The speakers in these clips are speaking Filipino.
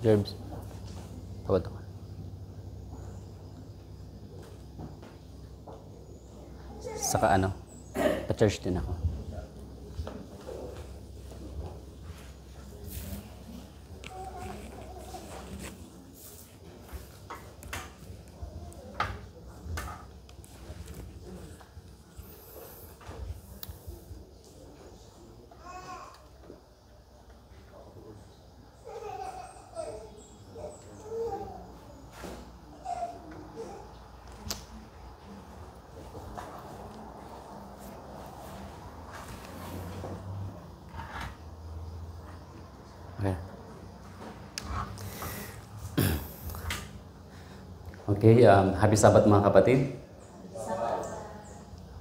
Jerbs. Tawad ako. Saka ano, pa-church din ako. Okay, happy Sabbath mga kapatid.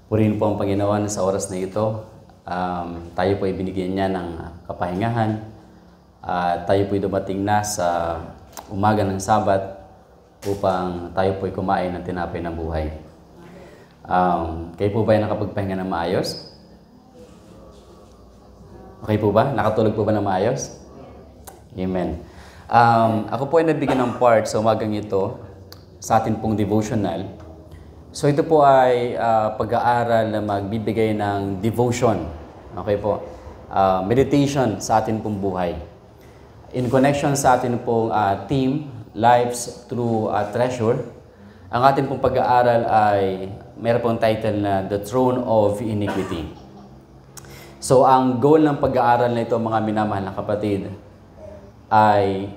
Purihin po ang Panginoon sa oras na ito. Tayo po ay binigyan niya ng kapahingahan. Tayo po ay dumating na sa umaga ng Sabat upang tayo po ay kumain ng tinapay ng buhay. Kayo po ba ay nakapagpahinga ng maayos? Okay po ba? Nakatulog po ba ng maayos? Amen. Ako po ay nabigyan ng part sa umagang ito sa atin pong devotional. So ito po ay pag-aaral na magbibigay ng devotion. Okay po. Meditation sa atin pong buhay. In connection sa atin pong theme, Lives Through Treasure, ang atin pong pag-aaral ay mayroon pong title na The Throne of Iniquity. So ang goal ng pag-aaral na ito, mga minamahal na kapatid, ay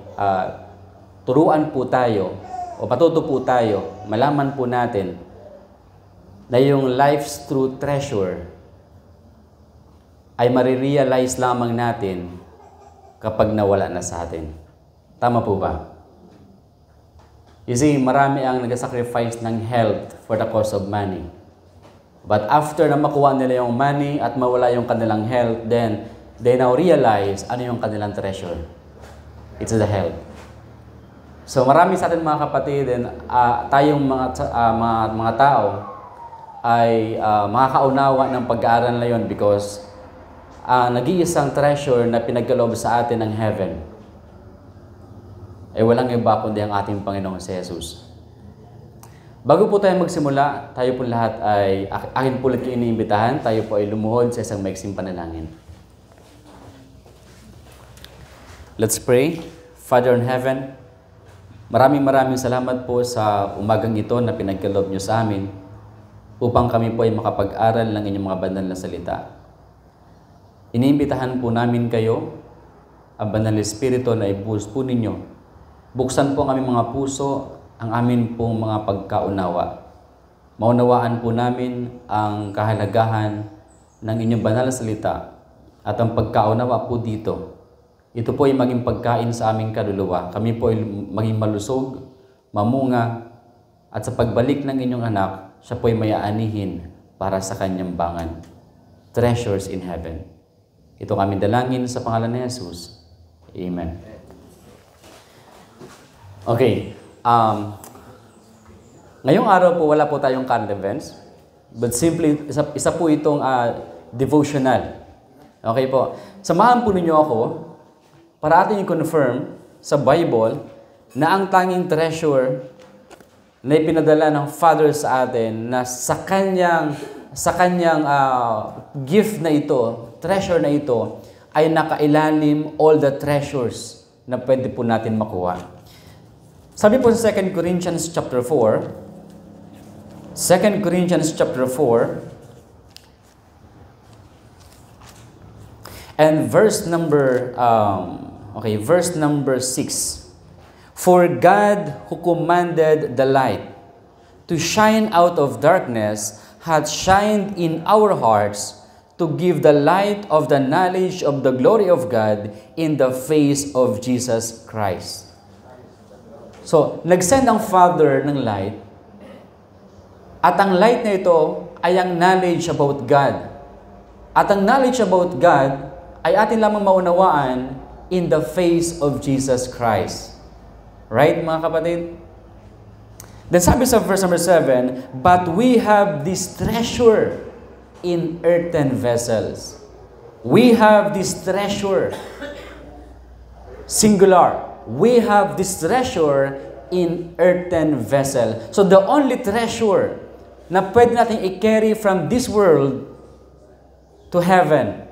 turuan po tayo o patuto po tayo, malaman po natin na yung life's true treasure ay marirealize lamang natin kapag nawala na sa atin. Tama po ba? You see, marami ang nag-sacrifice ng health for the cause of money. But after na makuha nila yung money at mawala yung kanilang health, then they now realize ano yung kanilang treasure. It's the health. So marami sa atin mga kapatid, tayong mga tao ay makakaunawa ng pag-aaral na yun because nag-iisang treasure na pinagkaloob sa atin ng heaven ay walang iba kundi ang ating Panginoong si Jesus. Bago po tayo magsimula, tayo po lahat ay akin po ulit iniimbitahan, tayo po ay lumuhod sa isang maiksing panalangin. Let's pray. Father in heaven, maraming salamat po sa umagang ito na pinagkaloob niyo sa amin upang kami po ay makapag-aral ng inyong mga banal na salita. Iniimbitahan po namin kayo, ang Banal na Espiritu na ibuhos po ninyo. Buksan po ang aming mga puso, ang amin pong mga pagkaunawa. Maunawaan po namin ang kahalagahan ng inyong banal na salita at ang pagkaunawa po dito. Ito po ay maging pagkain sa aming kaluluwa. Kami po ay maging malusog, mamunga, at sa pagbalik ng inyong anak, siya po ay mayaanihin para sa kanyang bangan. Treasures in heaven. Ito kami dalangin sa pangalan ni Jesus. Amen. Okay. Ngayong araw po, wala po tayong current events. But simply, isa po itong devotional. Okay po. Samahan po ninyo ako para ating i-confirm sa Bible na ang tanging treasure na ipinadala ng Father sa atin na sa kanyang gift na ito, treasure na ito, ay nakailalim all the treasures na pwede po natin makuha. Sabi po sa 2 Corinthians chapter 4, 2 Corinthians chapter 4, and verse number 6. For God who commanded the light to shine out of darkness hath shined in our hearts to give the light of the knowledge of the glory of God in the face of Jesus Christ. So, nag-send ang Father ng light, at ang light na ito ay ang knowledge about God. At ang knowledge about God ay atin lamang maunawaan in the face of Jesus Christ. Right, mga kapatid? Then sabi sa verse number 7, but we have this treasure in earthen vessels. We have this treasure, singular, we have this treasure in earthen vessel. So the only treasure na pwede natin i-carry from this world to heaven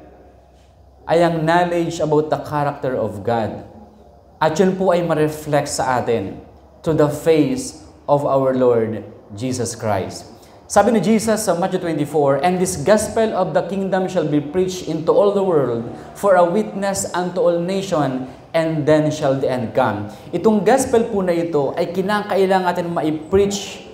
ay ang knowledge about the character of God. At yun po ay ma-reflect sa atin to the face of our Lord Jesus Christ. Sabi ni Jesus sa Matthew 24, "And this gospel of the kingdom shall be preached into all the world for a witness unto all nations, and then shall the end come." Itong gospel po na ito ay kinakailangan natin ma-preach.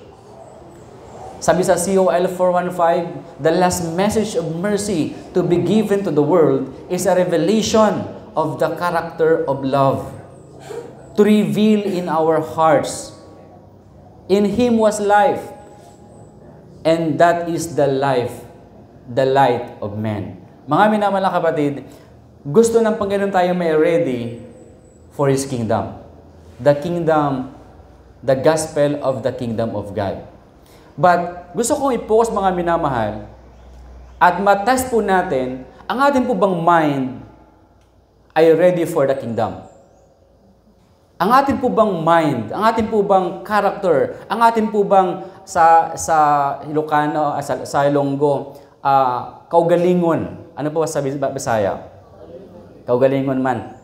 Sabi sa COL 415, the last message of mercy to be given to the world is a revelation of the character of love, to reveal in our hearts. In Him was life, and that is the life, the light of men. Mga minamalang kapatid, gusto ng Panginoon tayo may ready for His kingdom. The kingdom, the gospel of the kingdom of God. But gusto kong i-focus mga minamahal at matest po natin, ang ating po bang mind ay ready for the kingdom? Ang ating po bang mind, ang ating po bang character, ang ating po bang sa Ilocano, sa Ilonggo, kaugalingon. Ano po sa Bisaya? Kaugalingon man.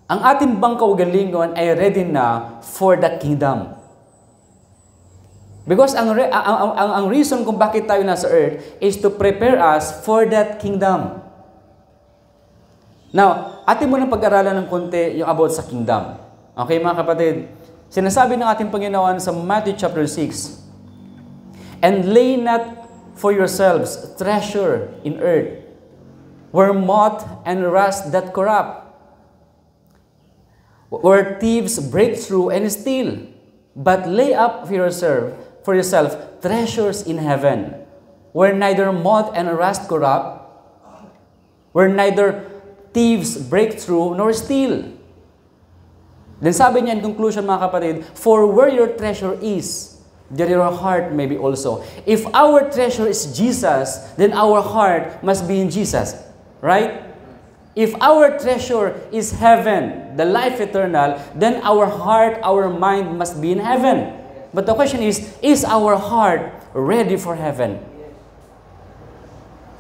Ang ating bang kaugalingon ay ready na for the kingdom. Because ang reason kung bakit tayo nasa earth is to prepare us for that kingdom. Now, atin mo nang pag-aralan ng konti yung about sa kingdom. Okay mga kapatid? Sinasabi ng ating Panginoon sa Matthew chapter 6, "And lay not for yourselves treasure in earth, where moth and rust that corrupt, where thieves break through and steal, but lay up for yourself treasures in heaven, where neither moth and rust corrupt, where neither thieves break through nor steal." Then sabi niya in conclusion mga kapatid, "For where your treasure is, there your heart may be also." If our treasure is Jesus, then our heart must be in Jesus. Right? If our treasure is heaven, the life eternal, then our heart, our mind must be in heaven. But the question is our heart ready for heaven?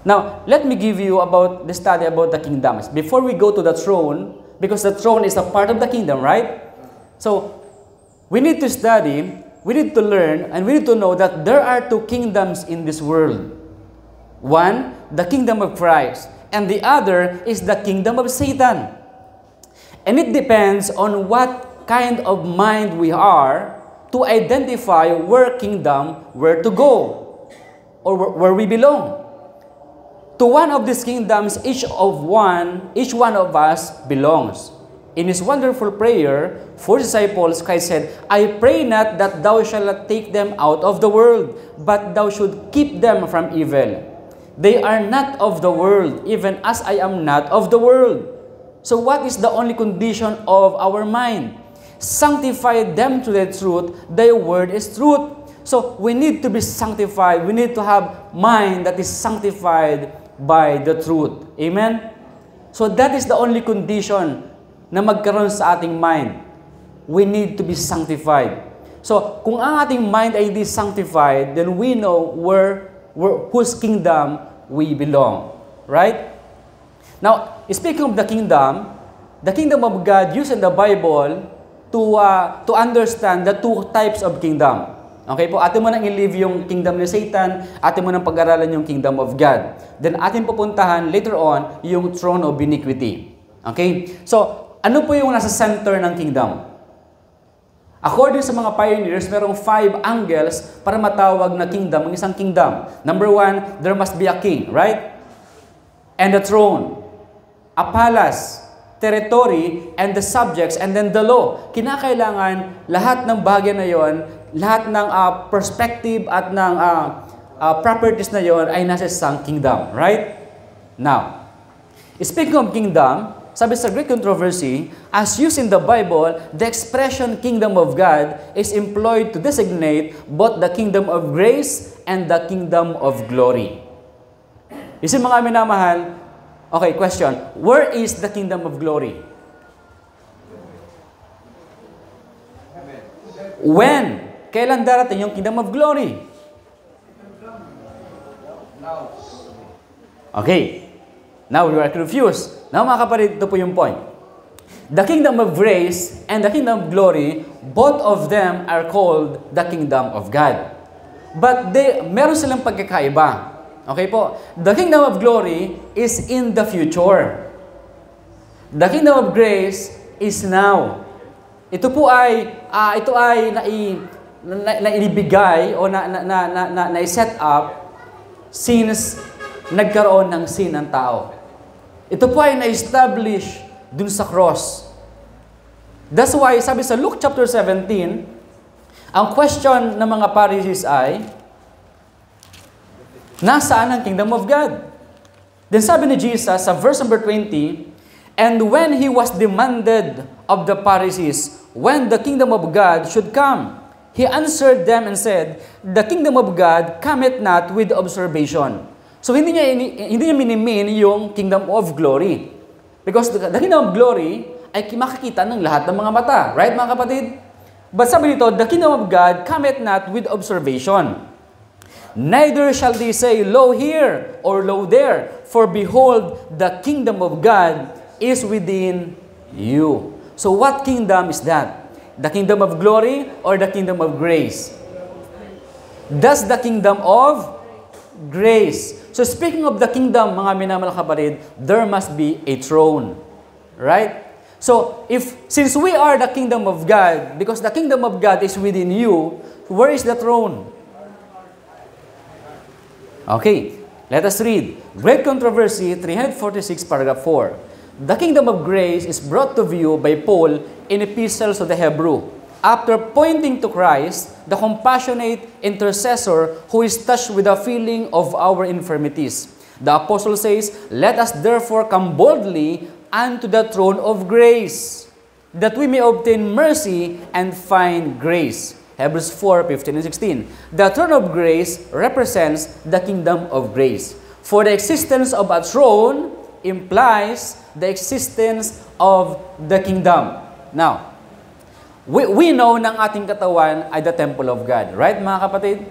Now, let me give you about the study about the kingdoms. Before we go to the throne, because the throne is a part of the kingdom, right? So, we need to study, we need to learn, and we need to know that there are two kingdoms in this world. One, the kingdom of Christ, and the other is the kingdom of Satan. And it depends on what kind of mind we are to identify where to go, or where we belong. To one of these kingdoms, each one of us belongs. In His wonderful prayer for disciples, Christ said, "I pray not that thou shalt not take them out of the world, but thou should keep them from evil. They are not of the world, even as I am not of the world." So what is the only condition of our mind? Sanctify them to the truth. Thy word is truth. So we need to be sanctified. We need to have mind that is sanctified by the truth. Amen? So that is the only condition na magkaroon sa ating mind. We need to be sanctified. So kung ang ating mind ay hindi sanctified, then we know whose kingdom we belong. Right? Now, speaking of the kingdom of God used in the Bible to understand the two types of kingdom. Okay po, atin mo nang i-leave yung kingdom ni Satan, atin mo nang pag-aralan yung kingdom of God. Then atin pupuntahan later on yung throne of iniquity. Okay? So, ano po yung nasa center ng kingdom? According sa mga pioneers, merong 5 angles para matawag na kingdom, ang isang kingdom. Number 1, there must be a king, right? And a throne, a palace, territory, and the subjects, and then the law. Kinakailangan lahat ng bagay na yon, lahat ng perspective at ng properties na yon ay nasa isang kingdom, right? Now, speaking of kingdom, sabi sa Greek controversy, as used in the Bible, the expression kingdom of God is employed to designate both the kingdom of grace and the kingdom of glory. Isin mga minamahal, okay, question. Where is the kingdom of glory? When? Kailan darating yung kingdom of glory? Okay. Now we are confused. Now mga kapatid, ito po yung point. The kingdom of grace and the kingdom of glory, both of them are called the kingdom of God. But meron silang pagkakaiba. Okay po? The kingdom of glory is in the future. The kingdom of grace is now. Ito po ay naibigay o na-set up since nagkaroon ng sin ng tao. Ito po ay na-establish dun sa cross. That's why, sabi sa Luke chapter 17, ang question ng mga Pharisees ay, nasaan ang kingdom of God? Then sabi ni Jesus sa verse number 20, and when he was demanded of the Pharisees, when the kingdom of God should come, he answered them and said, the kingdom of God cometh not with observation. So hindi niya minimean yung kingdom of glory. Because the kingdom of glory ay makikita ng lahat ng mga mata. Right, mga kapatid? But sabi dito, the kingdom of God cometh not with observation. Neither shall they say, lo here, or lo there. For behold, the kingdom of God is within you. So what kingdom is that? The kingdom of glory or the kingdom of grace? That's the kingdom of grace. So speaking of the kingdom, mga minamahal kapatid, there must be a throne. Right? So, since we are the kingdom of God, because the kingdom of God is within you, where is the throne? Okay, let us read. Great Controversy, 346, paragraph 4. The kingdom of grace is brought to view by Paul in Epistles to the Hebrew. After pointing to Christ, the compassionate intercessor who is touched with the feeling of our infirmities. The apostle says, let us therefore come boldly unto the throne of grace, that we may obtain mercy and find grace. Hebrews 4, 15 and 16. The throne of grace represents the kingdom of grace. For the existence of a throne implies the existence of the kingdom. Now, we know ng ating katawan ay the temple of God. Right, mga kapatid?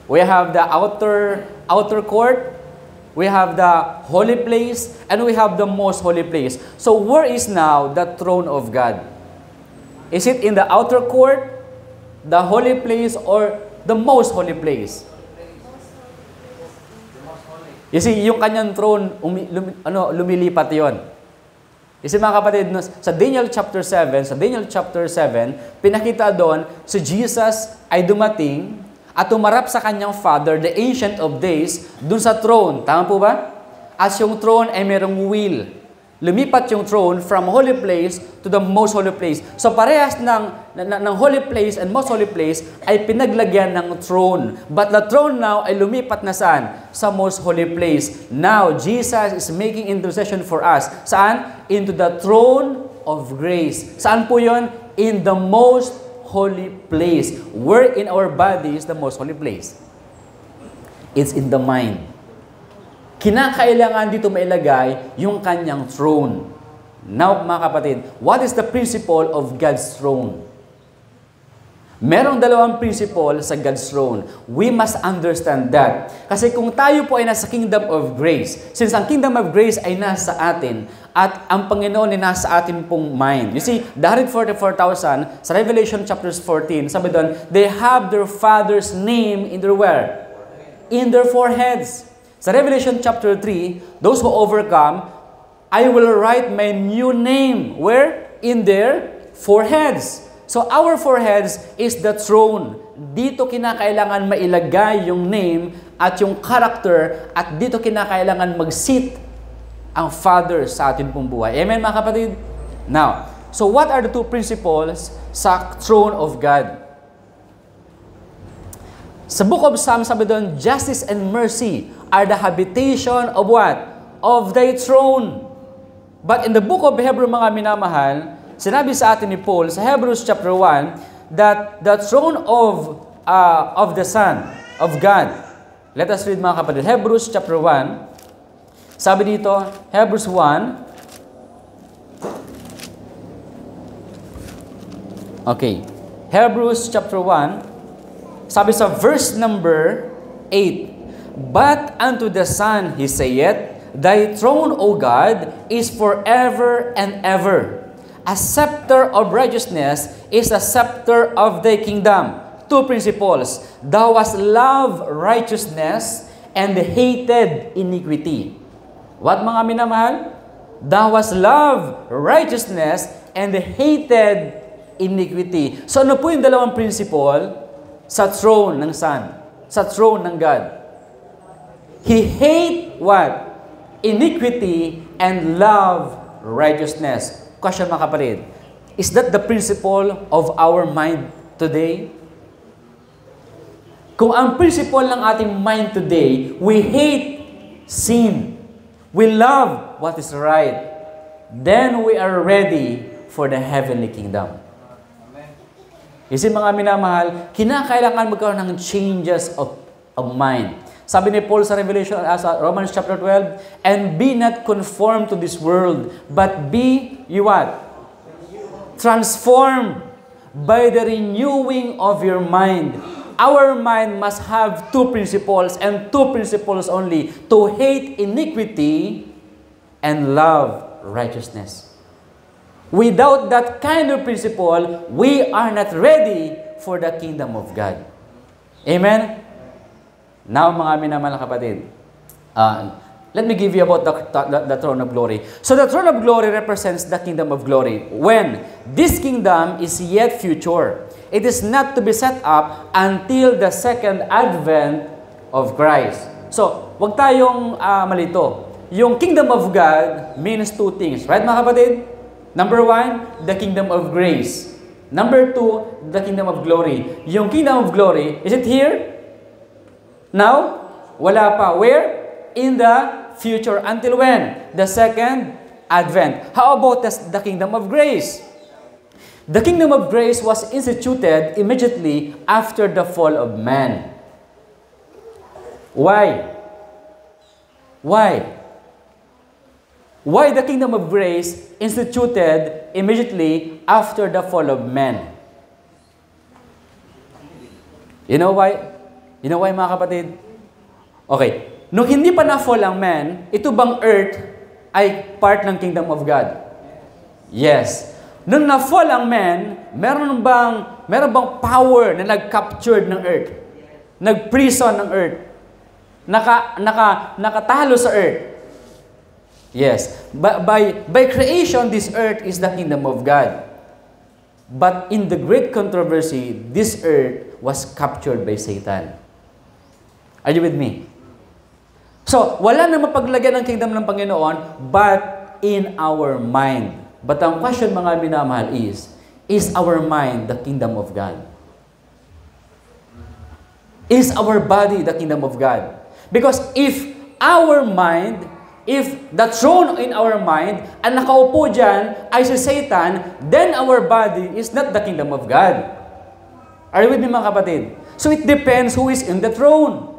We have the outer court, we have the holy place, and we have the most holy place. So where is now the throne of God? Is it in the outer court, the holy place, or the most holy place? You see, yung kanyang throne, lumilipat yon. Kasi mga kapatid, sa Daniel chapter 7, pinakita doon, si Jesus ay dumating at tumarap sa kanyang Father, the Ancient of Days, dun sa throne. Tama po ba? As yung throne ay merong wheel. Lumipat yung throne from holy place to the most holy place. So parehas ng holy place and most holy place ay pinaglagyan ng throne. But the throne now ay lumipat na saan? Sa most holy place. Now, Jesus is making intercession for us. Saan? Into the throne of grace. Saan po yun? In the most holy place. Where in our body is the most holy place? It's in the mind. Kinakailangan dito mailagay yung kanyang throne. Now, mga kapatid, what is the principle of God's throne? Merong dalawang principle sa God's throne. We must understand that. Kasi kung tayo po ay nasa kingdom of grace, since ang kingdom of grace ay nasa atin, at ang Panginoon ay nasa atin pong mind. You see, the 144,000, sa Revelation chapter 14, sabi doon, they have their Father's name in their where? In their foreheads. Sa Revelation chapter 3, those who overcome, I will write my new name. Where? In their foreheads. So our foreheads is the throne. Dito kinakailangan mailagay yung name at yung character at dito kinakailangan mag-sit ang Father sa atin pong buhay. Amen, mga kapatid? Now, so what are the two principles sa throne of God? Sa book of Psalms, sabi doon, justice and mercy are the habitation of what? Of thy throne. But in the book of Hebrews, mga minamahal, sinabi sa atin ni Paul sa Hebrews chapter 1 that the throne of the Son of God. Let us read, mga kapatid. Hebrews chapter 1. Sabi dito, Hebrews 1. Okay. Hebrews chapter 1, sabi sa verse number 8, "But unto the Son he saith, Thy throne, O God, is forever and ever. A scepter of righteousness is a scepter of thy kingdom." Two principles. Thou hast loved righteousness and hated iniquity. What, mga minamahal? Thou hast loved righteousness and hated iniquity. So ano po yung dalawang principle sa throne ng Son? Sa throne ng God. He hate what? Iniquity and love righteousness. Question, mga kapatid. Is that the principle of our mind today? Kung ang principle ng ating mind today, we hate sin, we love what is right, then we are ready for the heavenly kingdom. Kasi mga minamahal, kinakailangan magkaroon ng changes of mind. Sabi ni Paul sa Revelation, sa Romans chapter 12, "And be not conformed to this world, but be," you what? "Transformed by the renewing of your mind." Our mind must have two principles, and two principles only: to hate iniquity and love righteousness. Without that kind of principle, we are not ready for the kingdom of God. Amen? Now, mga minamahal na kapatid, let me give you about the throne of glory. So the throne of glory represents the kingdom of glory. When this kingdom is yet future, it is not to be set up until the second advent of Christ. So, wag tayong malito. Yung kingdom of God means two things. Right, mga kapatid? Number one, the kingdom of grace. Number two, the kingdom of glory. Yung kingdom of glory, is it here? Now? Wala pa. Where? In the future. Until when? The second advent. How about the kingdom of grace? The kingdom of grace was instituted immediately after the fall of man. Why? Why? Why the kingdom of grace instituted immediately after the fall of man? You know why? You know why, mga kapatid? Okay. Nung hindi pa na-fall ang man, ito bang earth ay part ng kingdom of God? Yes. Nung na-fall ang man, meron bang power na nag-captured ng earth? Nag-prison ng earth? Nakatalo sa earth? Yes. By creation, this earth is the kingdom of God. But in the great controversy, this earth was captured by Satan. Are you with me? So, wala na mapaglagyan ng kingdom ng Panginoon, but in our mind. But ang question, mga minamahal, is our mind the kingdom of God? Is our body the kingdom of God? Because if our mind, if the throne in our mind, ang nakaupo dyan ay si Satan, then our body is not the kingdom of God. Are you with me, mga kapatid? So it depends who is in the throne.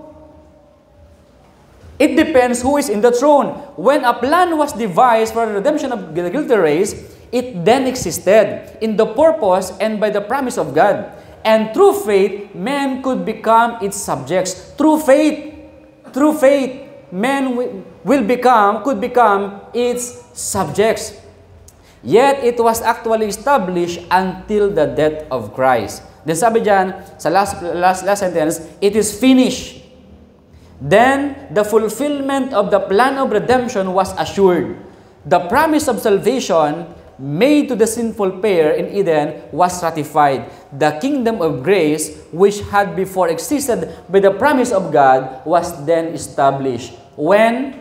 It depends who is in the throne. When a plan was devised for the redemption of the guilty race, it then existed in the purpose and by the promise of God. And through faith, men could become its subjects. Through faith, men could become its subjects. Yet, it was actually established until the death of Christ. Then sabi dyan, sa last sentence, it is finished. Then, the fulfillment of the plan of redemption was assured. The promise of salvation made to the sinful pair in Eden was ratified. The kingdom of grace, which had before existed by the promise of God, was then established. When?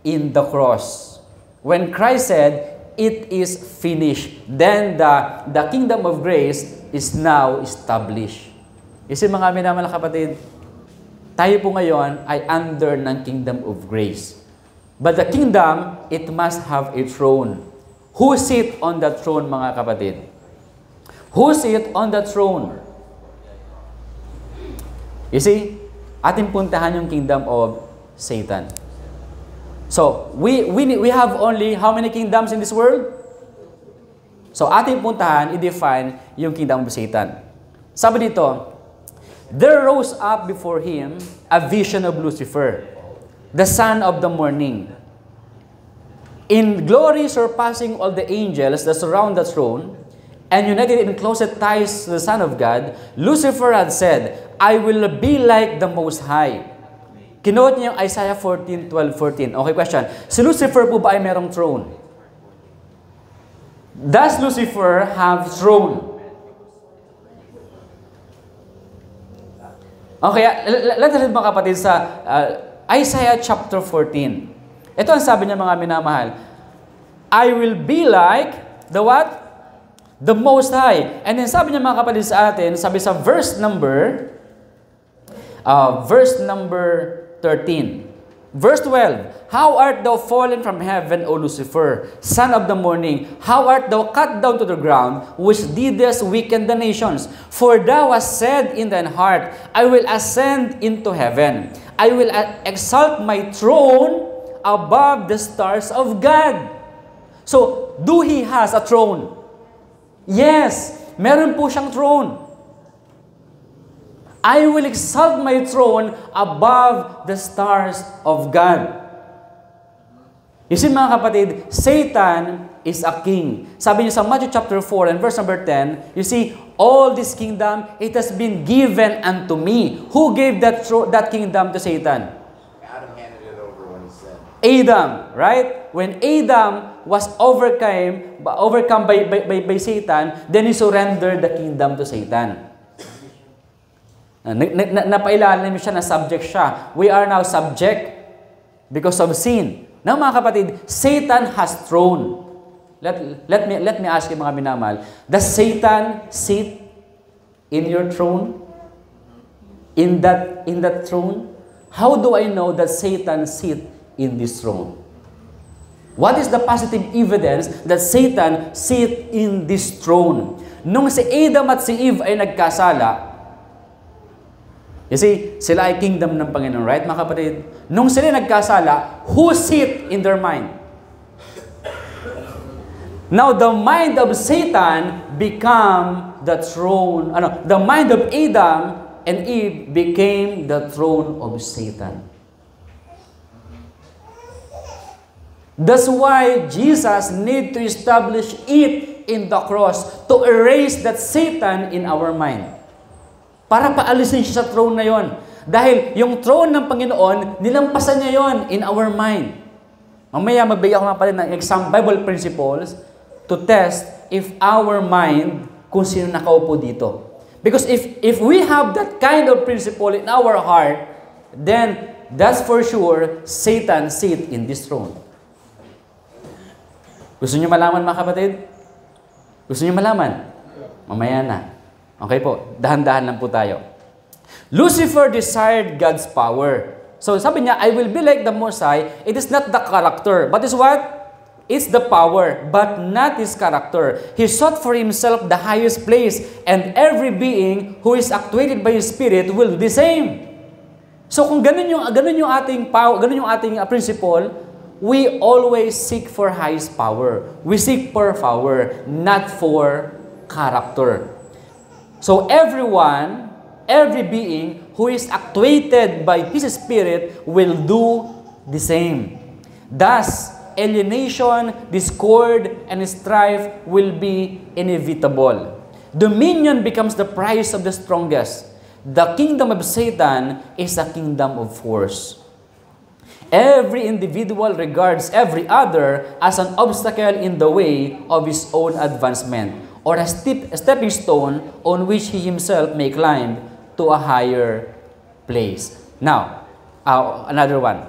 In the cross. When Christ said, "It is finished," then the kingdom of grace is now established. Kasi mga minamahal na kapatid, tayo po ngayon ay under ng kingdom of grace. But the kingdom, it must have a throne. Who sit on that throne, mga kapatid? Who sit on that throne? You see, ating puntahan yung kingdom of Satan. So, we have only how many kingdoms in this world? So, ating puntahan, i-define yung kingdom of Satan. Sabi dito, there rose up before him a vision of Lucifer, the son of the morning. In glory surpassing all the angels that surround the throne, and united in closet ties to the Son of God, Lucifer had said, I will be like the Most High. Kinote niya yung Isaiah 14:12-14. Okay, question. Si Lucifer po ba ay merong throne? Does Lucifer have throne? Okay, let's read mga kapatid sa Isaiah chapter 14. Ito ang sabi niya mga minamahal. I will be like the what? The Most High. And then sabi niya mga kapatid sa atin, sabi sa verse number 13. Verse 12, How art thou fallen from heaven, O Lucifer, son of the morning? How art thou cut down to the ground, which didst weaken the nations? For thou hast said in thine heart, I will ascend into heaven. I will exalt my throne above the stars of God. So, do he has a throne? Yes, meron po siyang throne. I will exalt my throne above the stars of God. You see mga kapatid, Satan is a king. Sabi niya sa Matthew chapter 4 and verse number 10, you see, all this kingdom, it has been given unto me. Who gave that kingdom to Satan? Adam handed it over when he sinned. Adam, right? When Adam was overcome by Satan, then he surrendered the kingdom to Satan. Napailalim siya, na subject siya. We are now subject because of sin. Now mga kapatid, Satan has throne. Let me ask you mga minamahal, does Satan sit in your throne? In that throne? How do I know that Satan sit in this throne? What is the positive evidence that Satan sit in this throne? Nung si Adam at si Eve ay nagkasala, you see, sila ay kingdom ng Panginoon, right mga kapatid? Nung sila nagkasala, who sit in their mind? Now, the mind of Satan became the throne, the mind of Adam and Eve became the throne of Satan. That's why Jesus need to establish it in the cross to erase that Satan in our mind. Para paalisin siya sa throne na yon. Dahil yung throne ng Panginoon, nilampasan niya yon in our mind. Mamaya magbigay ako nga pala ng exam Bible principles to test if our mind, kung sino nakaupo dito. Because if we have that kind of principle in our heart, then that's for sure Satan sit in this throne. Gusto niyo malaman mga kapatid? Gusto niyo malaman? Mamaya na. Okay po, dahan-dahan lang po tayo. Lucifer desired God's power. So sabi niya, I will be like the Most High. It is not the character, but is what? It's the power, but not his character. He sought for himself the highest place, and every being who is actuated by his spirit will do the same. So kung ganun yung ating power, ganun yung ating principle, we always seek for highest power. We seek for power, not for character. So everyone, every being who is actuated by his spirit will do the same. Thus, alienation, discord, and strife will be inevitable. Dominion becomes the prize of the strongest. The kingdom of Satan is a kingdom of force. Every individual regards every other as an obstacle in the way of his own advancement, or a stepping stone on which he himself may climb to a higher place. Now, another one.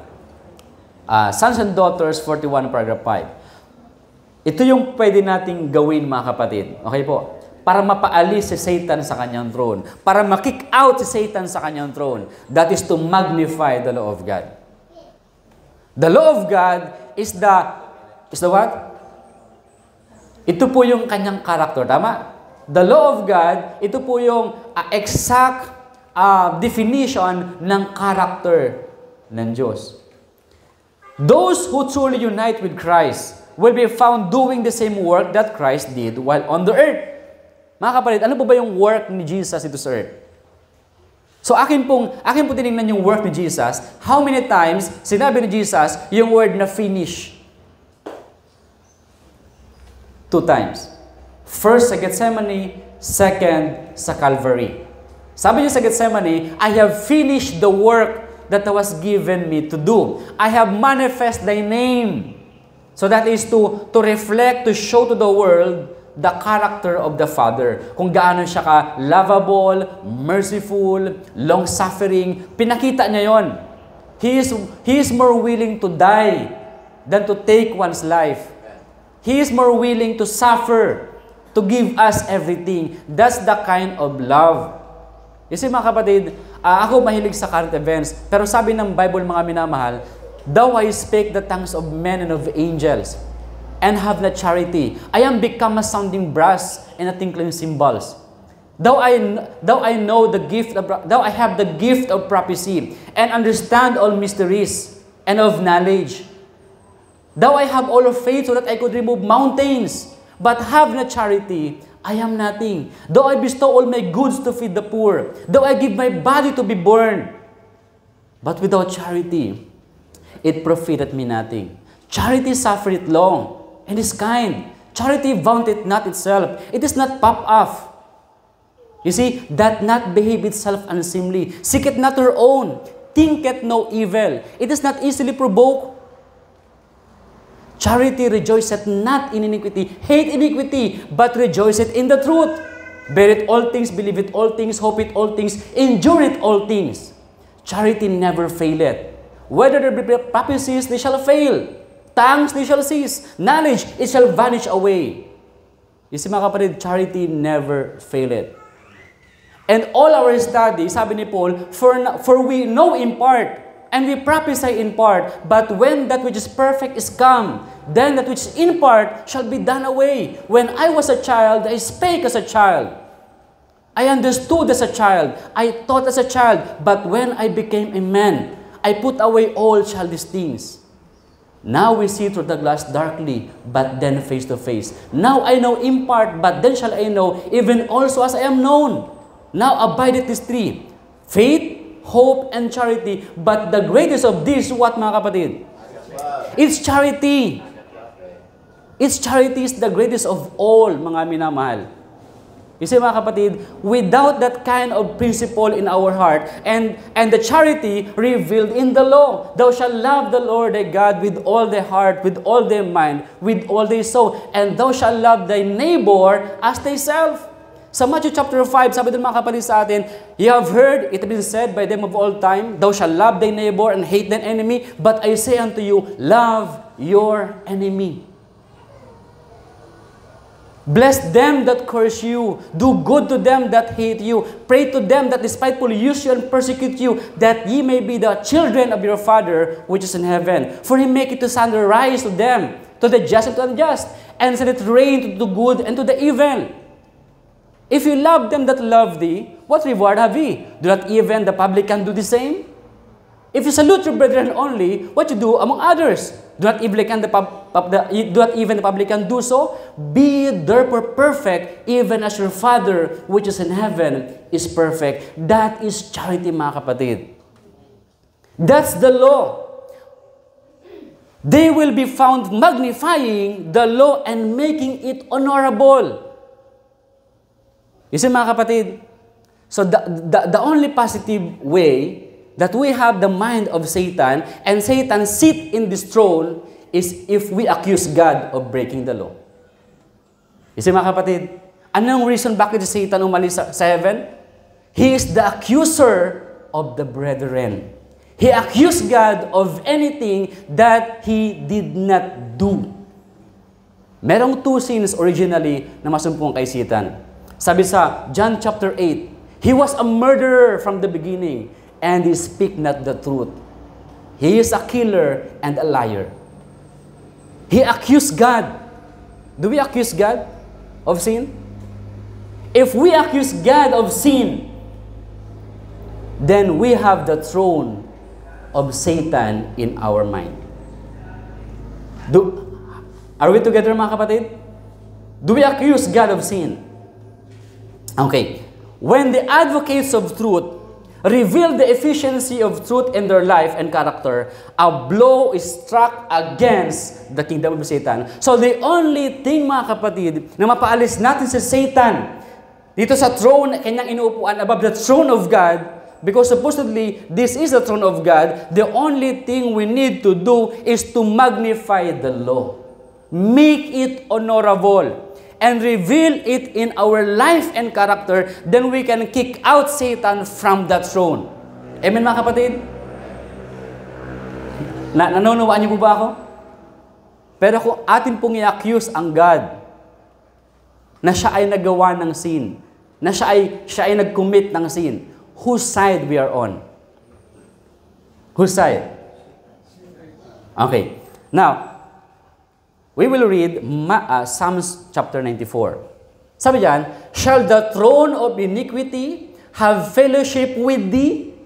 Sons and Daughters 41 paragraph 5. Ito yung pwede nating gawin mga kapatid. Okay po? Para mapaalis si Satan sa kanyang throne. Para ma-kick out si Satan sa kanyang throne. That is to magnify the law of God. The law of God is the what? Ito po yung kanyang character. Tama? The law of God, ito po yung exact definition ng character ng Diyos. Those who truly unite with Christ will be found doing the same work that Christ did while on the earth. Mga kapatid, ano po ba yung work ni Jesus ito sa earth? So akin po tinignan yung work ni Jesus. How many times sinabi ni Jesus yung word na finish? 2 times. First sa Gethsemane, second sa Calvary. Sabi niya sa Gethsemane, I have finished the work that was given me to do. I have manifest thy name. So that is to reflect, to show to the world the character of the Father. Kung gaano siya ka lovable, merciful, long-suffering. Pinakita niya yon. He is more willing to die than to take one's life. He is more willing to suffer, to give us everything. That's the kind of love. You see, mga kapatid, ako mahilig sa current events. Pero sabi ng Bible, mga minamahal, though I speak the tongues of men and of angels, and have not charity, I am become a sounding brass and a tinkling cymbals. Though I have the gift of prophecy and understand all mysteries and of knowledge. Though I have all of faith so that I could remove mountains, but have not charity, I am nothing. Though I bestow all my goods to feed the poor, though I give my body to be burned, but without charity, it profiteth me nothing. Charity suffereth long, and is kind. Charity vaunteth not itself. It is not puffed off. You see, that not behave itself unseemly. Seeketh not her own. Thinketh no evil. It is not easily provoked. Charity rejoiceth not in iniquity. Hate iniquity, but rejoiceth in the truth. Beareth all things, believeth all things, hopeth all things, endureth all things. Charity never faileth. Whether there be prophecies, they shall fail. Tongues, they shall cease. Knowledge, it shall vanish away. You see, mga kapatid, charity never faileth. And all our study, sabi ni Paul, for we know in part, and we prophesy in part, but when that which is perfect is come, then that which is in part shall be done away. When I was a child, I spake as a child. I understood as a child. I thought as a child. But when I became a man, I put away all childish things. Now we see through the glass darkly, but then face to face. Now I know in part, but then shall I know, even also as I am known. Now abideth these three, faith, hope, and charity. But the greatest of these, what, mga kapatid? It's charity. It's charity is the greatest of all, mga minamahal. You see, mga kapatid, without that kind of principle in our heart and the charity revealed in the law, thou shalt love the Lord thy God with all thy heart, with all thy mind, with all thy soul, and thou shalt love thy neighbor as thyself. Sa Matthew chapter 5, sabi doon mga kapatid sa atin, you have heard it has been said by them of all time, thou shalt love thy neighbor and hate thine enemy, but I say unto you, love your enemy. Bless them that curse you. Do good to them that hate you. Pray to them that despitefully use you and persecute you, that ye may be the children of your Father which is in heaven. For he maketh to sun rise to them, to the just and to the unjust, and sendeth rain to the good and to the evil. If you love them that love thee, what reward have ye? Do not even the publican do the same? If you salute your brethren only, what you do among others? Do not even the publican do so? Be therefore perfect, even as your Father which is in heaven is perfect. That is charity, mga kapatid. That's the law. They will be found magnifying the law and making it honorable. You see, mga kapatid, so the only positive way that we have the mind of Satan, and Satan sit in this throne, is if we accuse God of breaking the law. You see, mga kapatid, anong reason bakit si Satan umalis sa heaven? He is the accuser of the brethren. He accused God of anything that he did not do. Merong 2 sins originally na masumpong kay Satan. Sabi sa John chapter 8, he was a murderer from the beginning, and he speak not the truth. He is a killer and a liar. He accused God. Do we accuse God of sin? If we accuse God of sin, then we have the throne of Satan in our mind. Are we together, mga kapatid? Do we accuse God of sin? Okay. When the advocates of truth reveal the efficiency of truth in their life and character, a blow is struck against the kingdom of Satan. So the only thing, mga kapatid, na mapaalis natin si Satan dito sa throne, kanyang inuupuan above the throne of God, because supposedly this is the throne of God, the only thing we need to do is to magnify the law. Make it honorable. And reveal it in our life and character, then we can kick out Satan from that throne. Amen, mga kapatid? Nanunawaan niyo po ba ako? Pero kung atin pong i-accuse ang God na siya ay nagawa ng sin, na siya ay nag-commit ng sin, whose side we are on? Whose side? Okay. Now, we will read Psalms chapter 94. Sabi diyan, shall the throne of iniquity have fellowship with thee,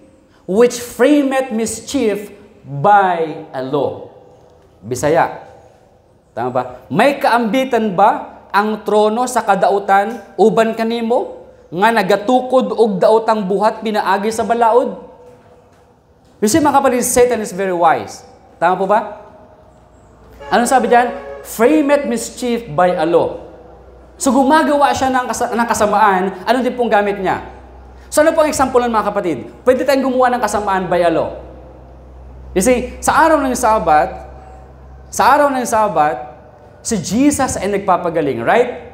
which frameth mischief by a law? Bisaya. Tama ba? May kaambitan ba ang trono sa kadautan uban kanimo nga nagatukod og daotang buhat pinaagi sa balaod? You see, mga kapatid, Satan is very wise. Tama po ba? Anong sabi diyan? Frameth mischief by a law. So gumagawa siya ng kasamaan, ano din pong gamit niya? So ano pong example ng mga kapatid? Pwede tayong gumawa ng kasamaan by a law. You see, sa araw ng Sabat, si Jesus ay nagpapagaling, right?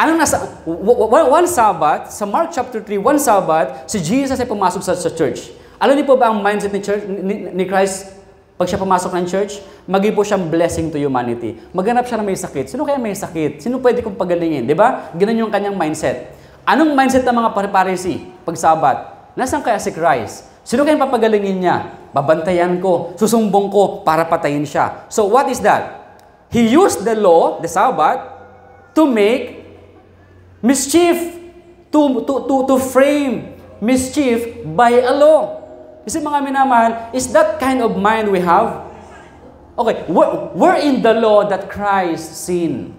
One Sabbath, sa Mark chapter 3, one Sabbath, si Jesus ay pumasok sa church. Alam niyo po ba ang mindset ni Christ? Pag siya pumasok ng church, maging po siyang blessing to humanity. Maghanap siya na may sakit. Sino kaya may sakit? Sino pwede kong pagalingin? Di ba? Ganun yung kanyang mindset. Anong mindset ng mga Pharisee pag Sabat? Nasaan kaya si Christ? Sino kaya papagalingin niya? Babantayan ko, susumbong ko para patayin siya. So what is that? He used the law, the Sabbath, to make mischief, to frame mischief by a law. Kasi mga minamahal, is that kind of mind we have? Okay, we're in the law that Christ sinned.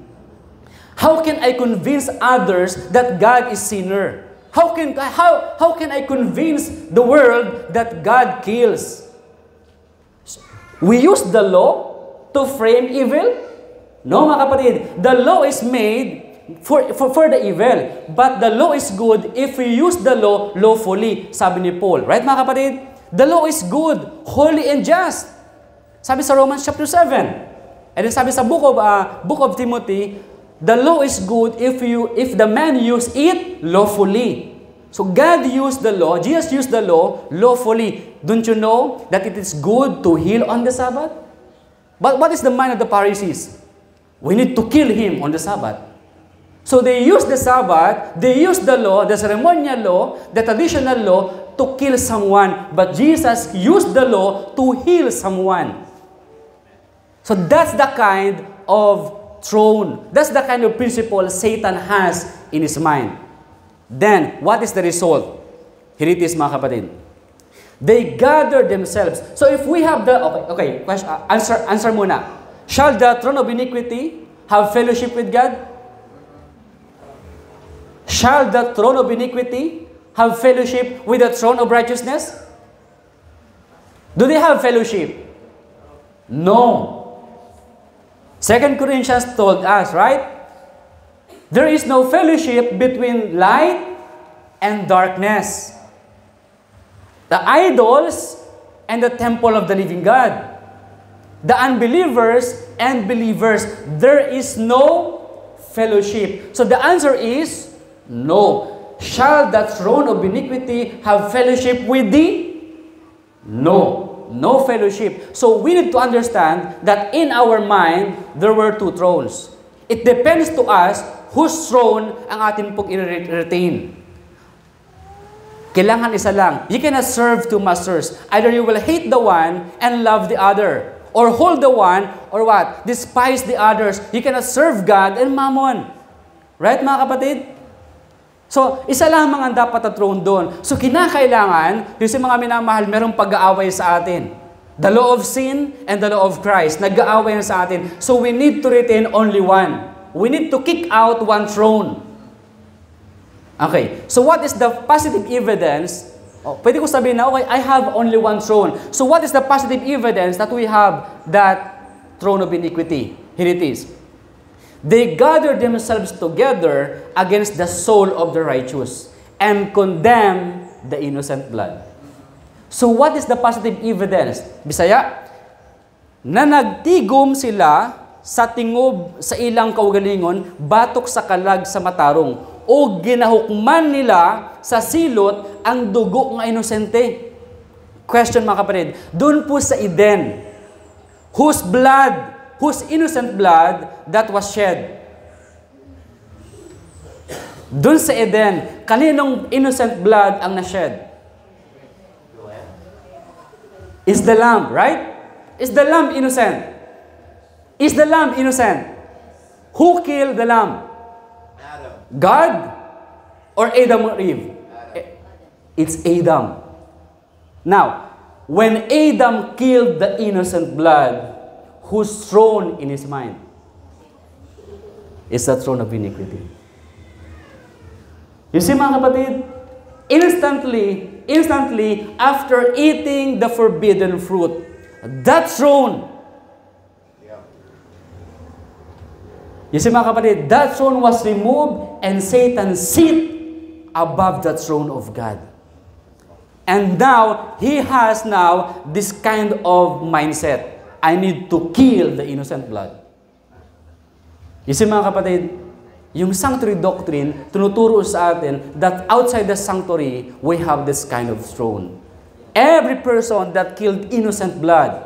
How can I convince others that God is sinner? How can I convince the world that God kills? We use the law to frame evil? No, mga kapatid. The law is made for the evil. But the law is good if we use the law lawfully, sabi ni Paul. Right, mga kapatid? The law is good, holy, and just. Sabi sa Romans chapter 7. And then sabi sa book of Timothy, the law is good if the man use it lawfully. So God used the law, Jesus used the law lawfully. Don't you know that it is good to heal on the Sabbath? But what is the mind of the Pharisees? We need to kill him on the Sabbath. So they used the Sabbath, they used the law, the ceremonial law, the traditional law, to kill someone. But Jesus used the law to heal someone. So that's the kind of throne. That's the kind of principle Satan has in his mind. Then, what is the result? Here it is, mga kapatid. They gather themselves. So if we have the... Okay, question, answer muna. Shall the throne of iniquity have fellowship with God? Shall the throne of iniquity have fellowship with the throne of righteousness? Do they have fellowship? No. 2 Corinthians told us, right? There is no fellowship between light and darkness. The idols and the temple of the living God. The unbelievers and believers. There is no fellowship. So the answer is no. Shall the throne of iniquity have fellowship with thee? No. No fellowship. So we need to understand that in our mind, there were two thrones. It depends to us whose throne ang atin pong i-retain. Kailangan isa lang. You cannot serve two masters. Either you will hate the one and love the other. Or hold the one, or what? Despise the others. You cannot serve God and mammon. Right, mga kapatid? So, isa lamang ang dapat na throne doon. So, kinakailangan, yung mga minamahal, merong pag-aaway sa atin. The law of sin and the law of Christ. Nag-aaway sa atin. So, we need to retain only one. We need to kick out one throne. Okay, so what is the positive evidence? Oh, pwede ko sabihin na, okay, I have only one throne. So what is the positive evidence that we have that throne of iniquity? Here it is. They gathered themselves together against the soul of the righteous and condemn the innocent blood. So what is the positive evidence? Bisaya, na nagtigom sila sa tingob sa ilang kaugalingon, batok sa kalag sa matarong, o ginahukman nila sa silot ang dugo ng inosente. Question mga kapatid, doon po sa Eden, whose innocent blood that was shed? Doon sa Eden, kaninong innocent blood ang na-shed? Is the lamb, right? Is the lamb innocent? Is the lamb innocent? Who killed the lamb? Adam. God or Adam or Eve? It's Adam. Now, when Adam killed the innocent blood, whose throne in his mind? It's the throne of iniquity. You see mga kapatid, instantly after eating the forbidden fruit, that throne, you see mga kapatid, that throne was removed and Satan sit above the throne of God. And now, he has now this kind of mindset. I need to kill the innocent blood. You see mga kapatid, yung sanctuary doctrine, tunuturo sa atin that outside the sanctuary, we have this kind of throne. Every person that killed innocent blood,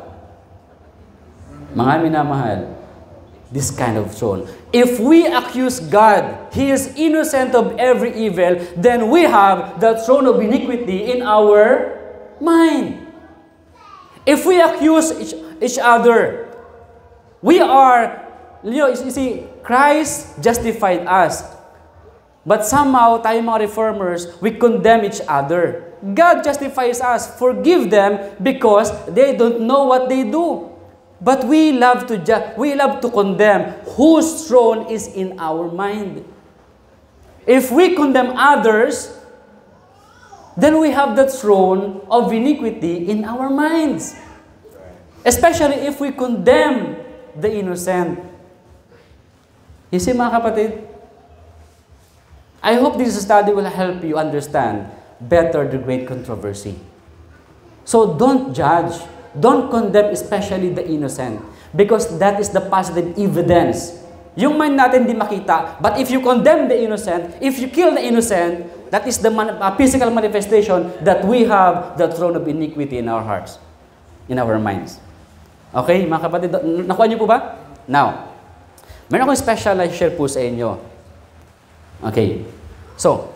mga minamahal, this kind of throne. If we accuse God, He is innocent of every evil, then we have the throne of iniquity in our mind. If we accuse each other, we are, you see, Christ justified us. But somehow, tayo mga reformers, we condemn each other. God justifies us. Forgive them because they don't know what they do. But we love to condemn whose throne is in our mind. If we condemn others, then we have the throne of iniquity in our minds. Especially if we condemn the innocent. You see mga kapatid, I hope this study will help you understand better the great controversy. So don't judge. Don't condemn especially the innocent because that is the positive evidence. Yung mind natin di makita, but if you condemn the innocent, if you kill the innocent, that is the physical manifestation that we have the throne of iniquity in our hearts, in our minds. Okay, mga kapatid, nakuha niyo po ba? Now, meron akong special na share po sa inyo. Okay, so,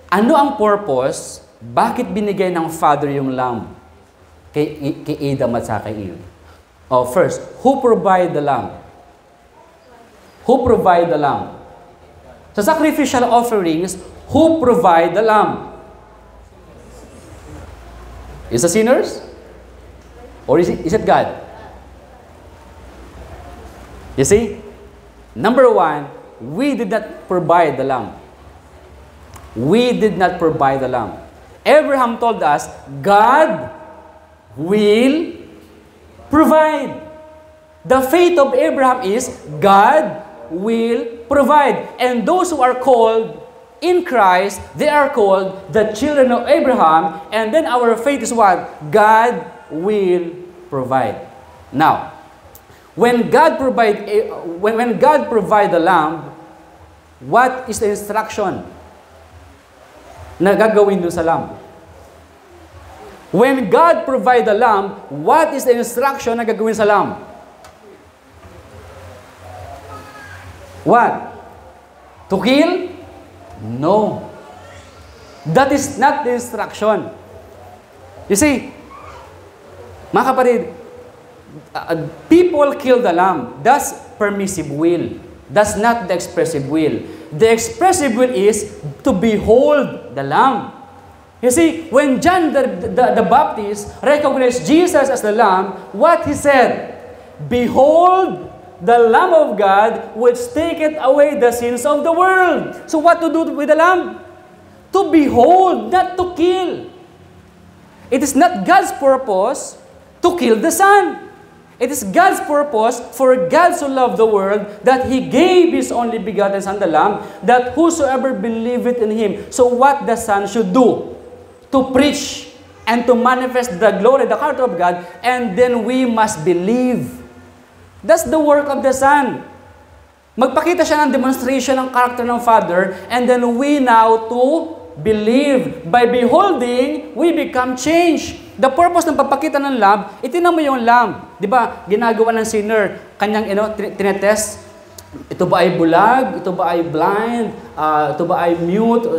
ano ang purpose, bakit binigay ng Father yung lamb kay Adam at saka kay Eve? Oh, first, who provide the lamb? Who provide the lamb? Sa sacrificial offerings, who provide the lamb? Is the sinners? Or is it God? You see? Number one, we did not provide the lamb. We did not provide the lamb. Abraham told us, God will provide. The faith of Abraham is God will provide. And those who are called in Christ, they are called the children of Abraham. And then our faith is what? God will provide. Now, when God provide the lamb, what is the instruction na gagawin doon sa lamb? When God provide the lamb, what is the instruction na gagawin sa lamb? What? To kill? No. That is not the instruction. You see, mga kapatid, people kill the lamb. That's permissive will. That's not the expressive will. The expressive will is to behold the lamb. You see, when John the Baptist recognized Jesus as the lamb, what he said? Behold the Lamb of God which taketh away the sins of the world. So what to do with the Lamb? To behold, not to kill. It is not God's purpose to kill the Son. It is God's purpose for God so loved the world that He gave His only begotten Son, the Lamb, that whosoever believeth in Him. So what the Son should do? To preach and to manifest the glory, the character of God, and then we must believe. That's the work of the Son. Magpakita siya ng demonstration ng character ng Father, and then we now to believe. By beholding, we become changed. The purpose ng pagpakita ng lamb, itinan mo yung lamb. Di ba, ginagawa ng sinner, kanyang tinetest, ito ba ay bulag? Ito ba ay blind? Ito ba ay mute?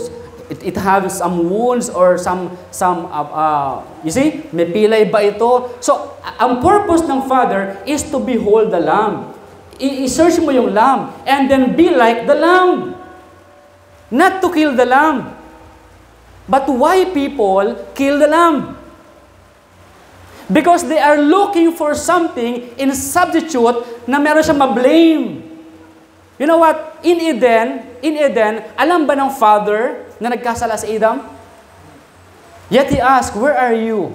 It has some wounds or you see, may pilay ba ito? So, ang purpose ng Father is to behold the lamb. I-search mo yung lamb and then be like the lamb. Not to kill the lamb. But why people kill the lamb? Because they are looking for something in substitute na meron siyang ma-blame. You know what? In Eden, alam ba ng Father na nagkasala si Adam? Yet He asked, where are you?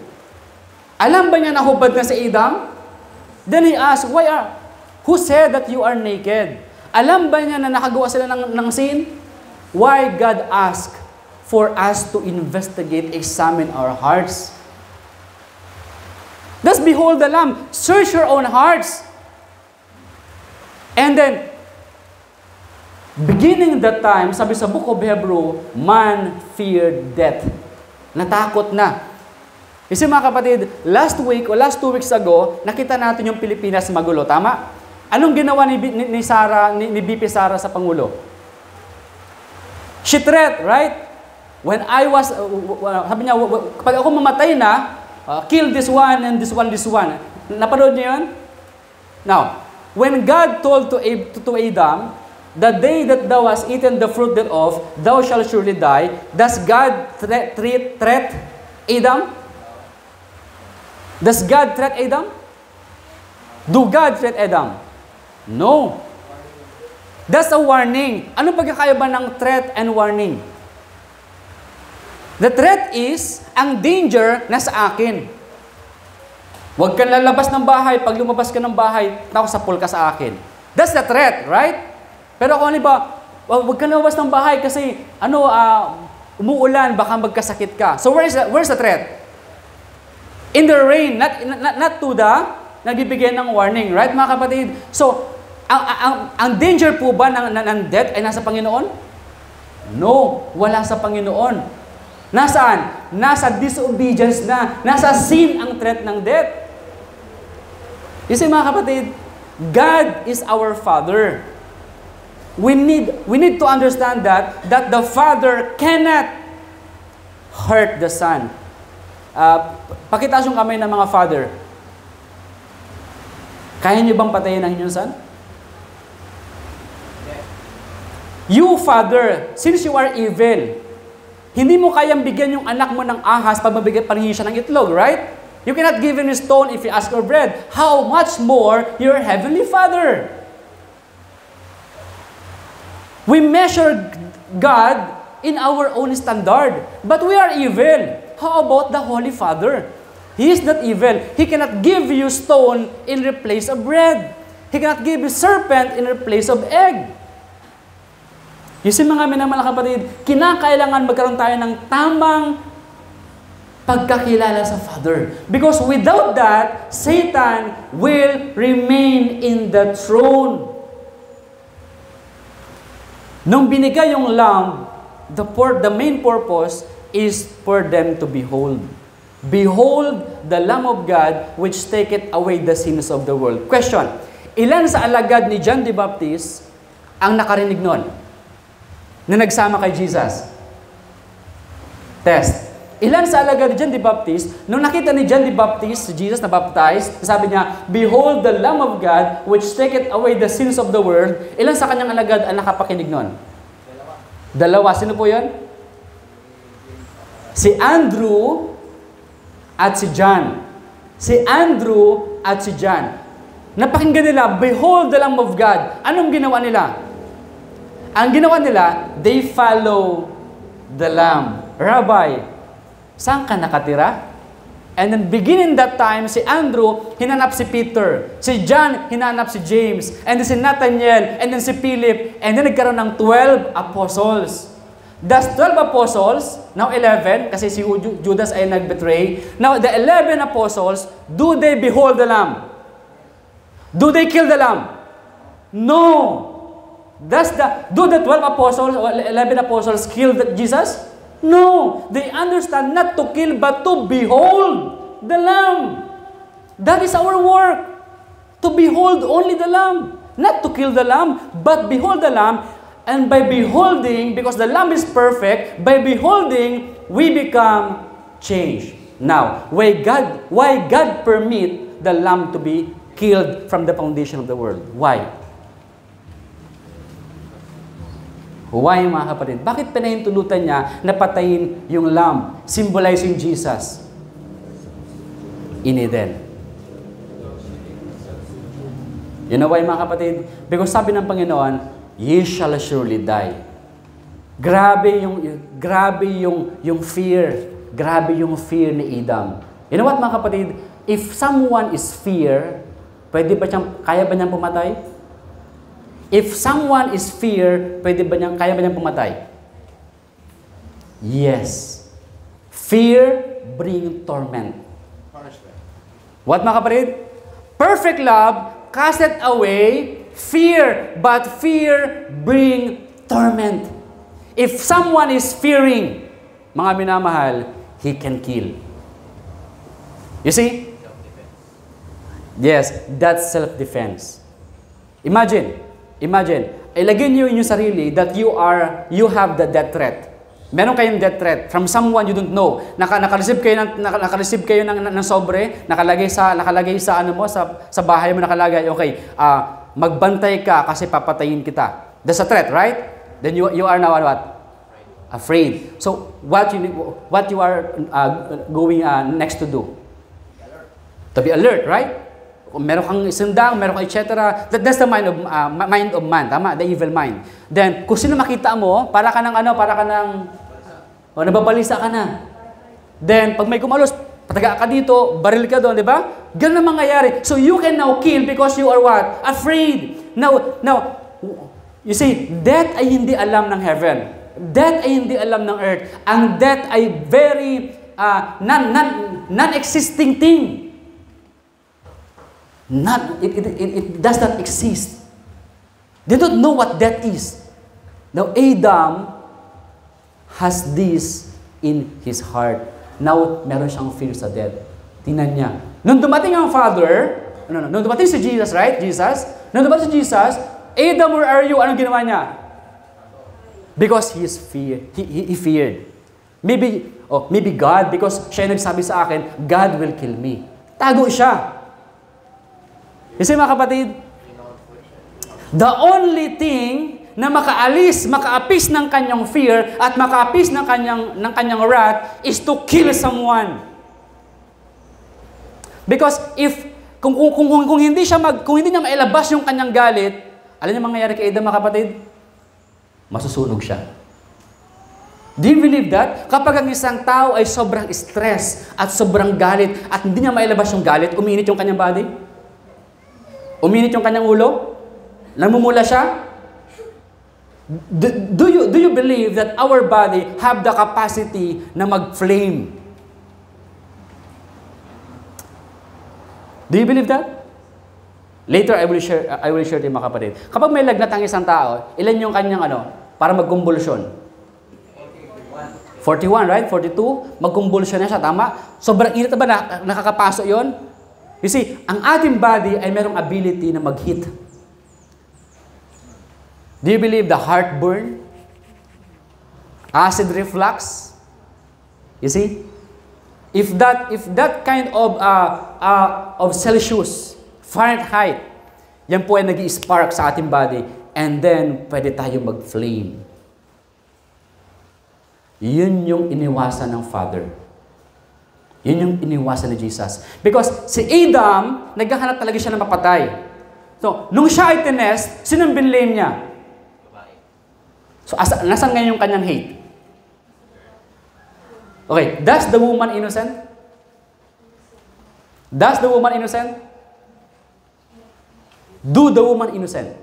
Alam ba niya na hubad na si Adam? Then He asked, who said that you are naked? Alam ba niya na nakagawa sila ng sin? Why God asked for us to investigate, examine our hearts? Thus behold the Lamb. Search your own hearts. And then, beginning that time, sabi sa Book of Hebrew, man feared death. Natakot na. Kasi mga kapatid, last week o last 2 weeks ago, nakita natin yung Pilipinas magulo. Tama? Anong ginawa ni BP Sara sa Pangulo? She threat, right? When I was, sabi niya, kapag ako mamatay na, kill this one and this one. Napanood niyo yun? Now, when God told to Adam, the day that thou hast eaten the fruit thereof, thou shalt surely die, does God threat Adam? Does God threat Adam? Do God threat Adam? No. That's a warning. Ano pagkakaiba ng threat and warning? The threat is, ang danger nasa akin. Huwag kang lalabas ng bahay. Pag lumabas ka ng bahay, nakasapul ka sa akin. That's the threat, right? Pero kung ano ba, huwag kang lumabas ng bahay kasi umuulan, baka magkasakit ka. So where's the threat? In the rain, not to the nagbibigay ng warning, right mga kapatid? So, ang danger po ba ng death ay nasa Panginoon? No, wala sa Panginoon. Nasaan? Nasa disobedience na. Nasa sin ang threat ng death. You see mga kapatid, God is our Father. We need to understand that the Father cannot hurt the Son. Pakitaas yung kamay ng mga Father. Kaya niyo bang patayin ang inyong son? You, Father, since you are evil, hindi mo kayang bigyan yung anak mo ng ahas pag mabigyan siya ng itlog, right? You cannot give him a stone if he asks for bread. How much more your Heavenly Father? We measure God in our own standard, but we are evil. How about the Holy Father? He is not evil. He cannot give you stone in replace of bread. He cannot give you serpent in replace of egg. You see mga minamahal na kapatid, kinakailangan magkaroon tayo ng tamang pagkakilala sa Father. Because without that, Satan will remain in the throne. Nung binigay yung lamb, the main purpose is for them to behold. Behold the Lamb of God which taketh away the sins of the world. Question, ilan sa alagad ni John the Baptist ang nakarinig nun? Na nagsama kay Jesus. Test. Ilan sa alagad ni John the Baptist, nung nakita ni John the Baptist, si Jesus na baptized, sabi niya, behold the Lamb of God, which taketh away the sins of the world, ilan sa kanyang alagad ang nakapakinig nun? Dalawa. Sino po yun? Si Andrew at si John. Si Andrew at si John. Napakinggan nila, behold the Lamb of God. Anong ginawa nila? Ang ginawa nila, they follow the Lamb. Rabbi, saan ka nakatira? And then beginning that time, si Andrew, hinanap si Peter. Si John, hinanap si James. And then si Nathaniel, and then si Philip. And then nagkaroon ng 12 apostles. Thus 12 apostles, now 11, kasi si Judas ay nag-betray. Now the 11 apostles, do they behold the Lamb? Do they kill the Lamb? No. Do the 12 apostles or 11 apostles kill Jesus? No. They understand not to kill but to behold the Lamb. That is our work. To behold only the Lamb. Not to kill the Lamb, but behold the Lamb. And by beholding, because the Lamb is perfect, by beholding, we become changed. Now, why God permit the Lamb to be killed from the foundation of the world? Why? Why, mga kapatid? Bakit pinahintulutan niya na patayin yung lamb, symbolizing Jesus in Eden? You know why, mga kapatid? Because sabi ng Panginoon, ye shall surely die. Grabe yung fear. Grabe yung fear ni Adam. You know what, mga kapatid? If someone is fear, kaya ba niyang pumatay? If someone is fear, kaya ba niyang pumatay? Yes. Fear bring torment. Punishment. What, mga kapatid? Perfect love casteth away fear, but fear bring torment. If someone is fearing, mga minamahal, he can kill. You see? Yes, that's self-defense. Imagine, ilagay niyo yung sarili that you have the death threat. Meron kayong death threat from someone you don't know. Naka-receive kayo ng sobre, nakalagay sa sa bahay mo nakalagay, okay, magbantay ka kasi papatayin kita. That's a threat, right? Then you are now what? Afraid. So what you are going next to do? To be alert, right? Kung meron kang isundang, meron kang etc. That's the mind of man, tama? The evil mind. Then, kung sino makita mo, para ka ng nababalisa ka na. Then, pag may kumalos, pataga ka dito, baril ka doon, di ba? Ganun ang mangyayari. So, you can now kill because you are what? Afraid. Now, you see, death ay hindi alam ng heaven. Death ay hindi alam ng earth. Ang death ay very non-existing thing. It does not exist. They don't know what death is. Now, Adam has this in his heart. Now, meron siyang fear sa death. Tingnan niya. Nung dumating ang Father, nung dumating si Jesus, right? Nung dumating si Jesus, Adam, where are you? Anong ginawa niya? Because he feared. Maybe God, because siya nagsabi sa akin, God will kill me. Tago siya. Kasi mga kapatid, the only thing na makaapis ng kanyang fear at makaapis ng kanyang wrath is to kill someone. Because kung hindi niya mailabas yung kanyang galit, alam niyo mangyayari kay Adam, mga kapatid? Masusunog siya. Do you believe that? Kapag ang isang tao ay sobrang stress at sobrang galit at hindi niya mailabas yung galit, uminit yung kanyang body? Uminit yung kanyang ulo? Namumula siya? Do you believe that our body have the capacity na mag-flame? Do you believe that? Later, I will share din, mga kapatid. Kapag may lagnat ang isang tao, ilan yung kanyang para mag-convulsion? 41, right? 42, mag-convulsion na siya, tama? Sobrang init ba nakakapasok yon? You see, ang ating body ay merong ability na mag-heat. Do you believe the heartburn? Acid reflux? You see? If that kind of Celsius, Fahrenheit, yan po ay nag-i-spark sa ating body, and then pwede tayo mag-flame. Yun yung iniwasan ng Father. Yun yung iniwasan ni Jesus. Because si Adam, naghahanap talaga siya ng mapatay. So, nung siya ay tinest, sinong binlame niya? So, nasan ngayon yung kanyang hate? Okay, does the woman innocent? Does the woman innocent? Do the woman innocent?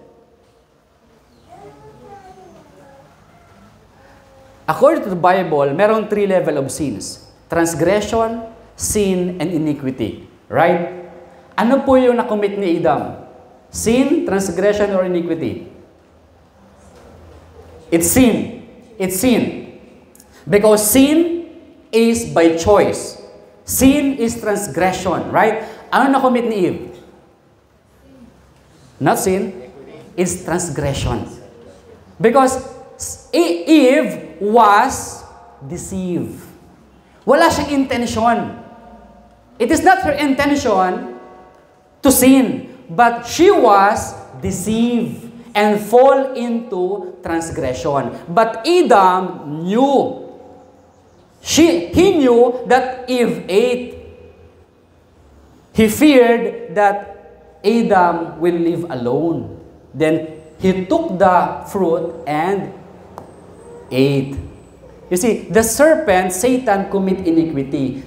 According to the Bible, merong 3 level of sins. Transgression, sin, and iniquity. Right? Ano po yung nakomit ni Adam? Sin, transgression, or iniquity? It's sin. It's sin. Because sin is by choice. Sin is transgression, right? Ano nakomit ni Eve? Not sin. It's transgression. Because Eve was deceived. Wala siyang intention. It is not her intention to sin, but she was deceived and fall into transgression. But Adam knew. He knew that Eve ate. He feared that Adam will live alone. Then he took the fruit and ate. You see, the serpent, Satan, commit iniquity.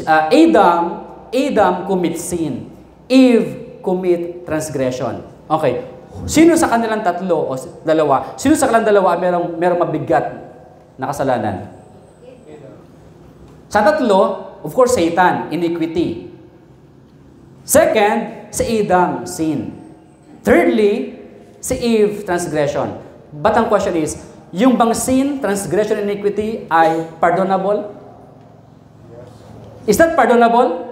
Adam commit sin. Eve commit transgression. Okay. Sino sa kanilang tatlo o dalawa? Sino sa kanilang dalawa merong mabigat na kasalanan? Sa tatlo, of course, Satan, iniquity. Second, si Adam, sin. Thirdly, si Eve, transgression. But ang question is, yung bang sin, transgression, iniquity ay pardonable? Is that pardonable?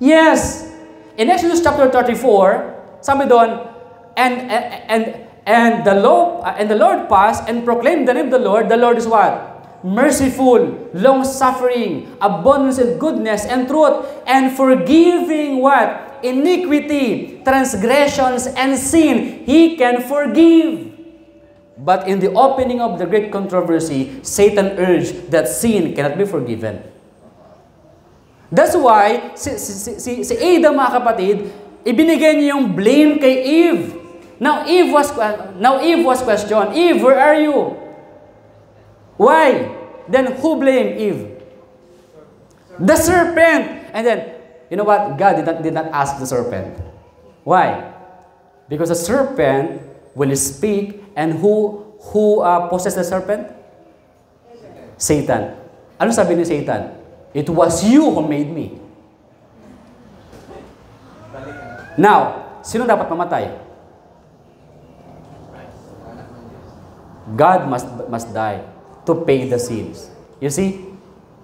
Yes. In Exodus chapter 34, sabi doon, and the Lord passed and proclaimed the name of the Lord. The Lord is what? Merciful, long-suffering, abundance in goodness and truth, and forgiving what? Iniquity, transgressions, and sin. He can forgive. But in the opening of the great controversy, Satan urged that sin cannot be forgiven. That's why, si Adam, mga kapatid, ibinigay niya yung blame kay Eve. Now Eve was questioned, Eve, where are you? Why? Then who blamed Eve? The serpent. And then, you know what? God did not ask the serpent. Why? Because the serpent will speak, and who possessed the serpent? Satan. Ano sabi ni Satan? It was you who made me. Now, sino dapat mamatay? God must die to pay the sins. You see?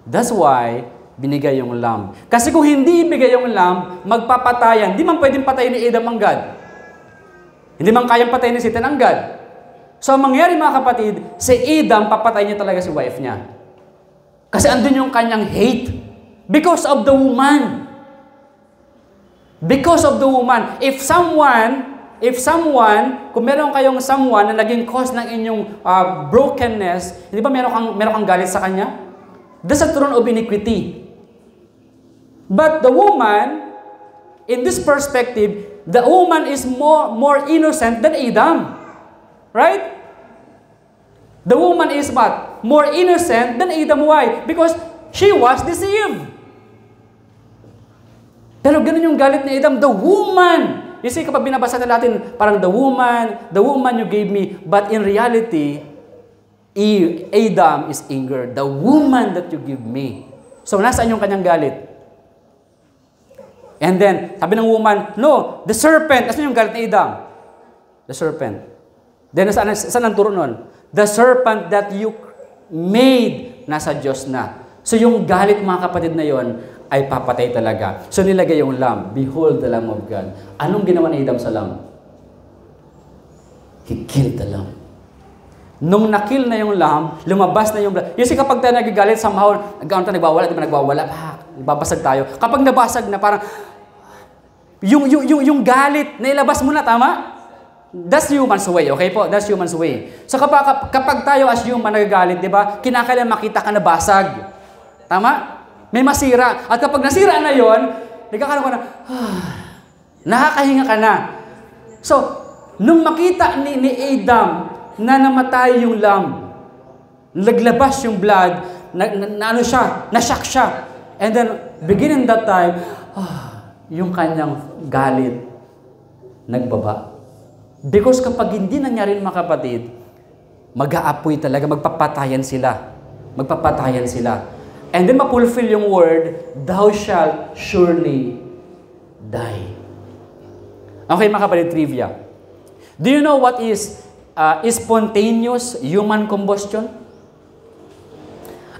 That's why binigay yung lamb. Kasi kung hindi ibigay yung lamb, magpapatayan. Hindi man pwedeng patayin ni Adam ang God. Hindi man kayang patayin ni Satan ang God. So, ang mangyari, mga kapatid, si Adam, papatayin niya talaga si wife niya. Kasi andun yung kanyang hate. Because of the woman. Because of the woman. If someone, kung meron kayong someone na naging cause ng inyong brokenness, hindi ba meron kang galit sa kanya? That's a throne of iniquity. But the woman, in this perspective, the woman is more innocent than Adam. Right? The woman is what? More innocent than Adam. Why? Because she was deceived. Pero ganun yung galit ni Adam, the woman. You see, kapag binabasa natin, parang the woman you gave me. But in reality, Adam is angered. The woman that you give me. So, nasaan yung kanyang galit? And then, sabi ng woman, no, the serpent. Nasaan yung galit ni Adam? The serpent. Then, saan ang turo nun? The serpent that you made, nasa Diyos na. So, yung galit, mga kapatid na yon ay papatay talaga. So, nilagay yung lamb. Behold the Lamb of God. Anong ginawa ni Adam sa lamb? He killed the lamb. Nung nakill na yung lamb, lumabas na yung blood. Yung kapag tayo nagigalit, somehow, nagwawala, di ba nagwawala? Babasag tayo. Kapag nabasag na, parang, yung galit, nailabas mo na, tama? That's human's way, okay po? That's human's way. So kapag tayo as human nagagalit, di ba? Kinakailangan makita ka na basag. Tama? May masira. At kapag nasira na yon, nagkakaroon ka na, nakakahinga ka na. So, nung makita ni Adam na namatay yung lamb, naglabas yung blood, na-shock siya. And then, beginning that time, yung kanyang galit, nagbaba. Because kapag hindi nangyari mga kapatid, mag-aapoy talaga, magpapatayan sila. Magpapatayan sila. And then mapulfill yung word, thou shalt surely die. Okay mga kapatid, trivia. Do you know what is spontaneous human combustion?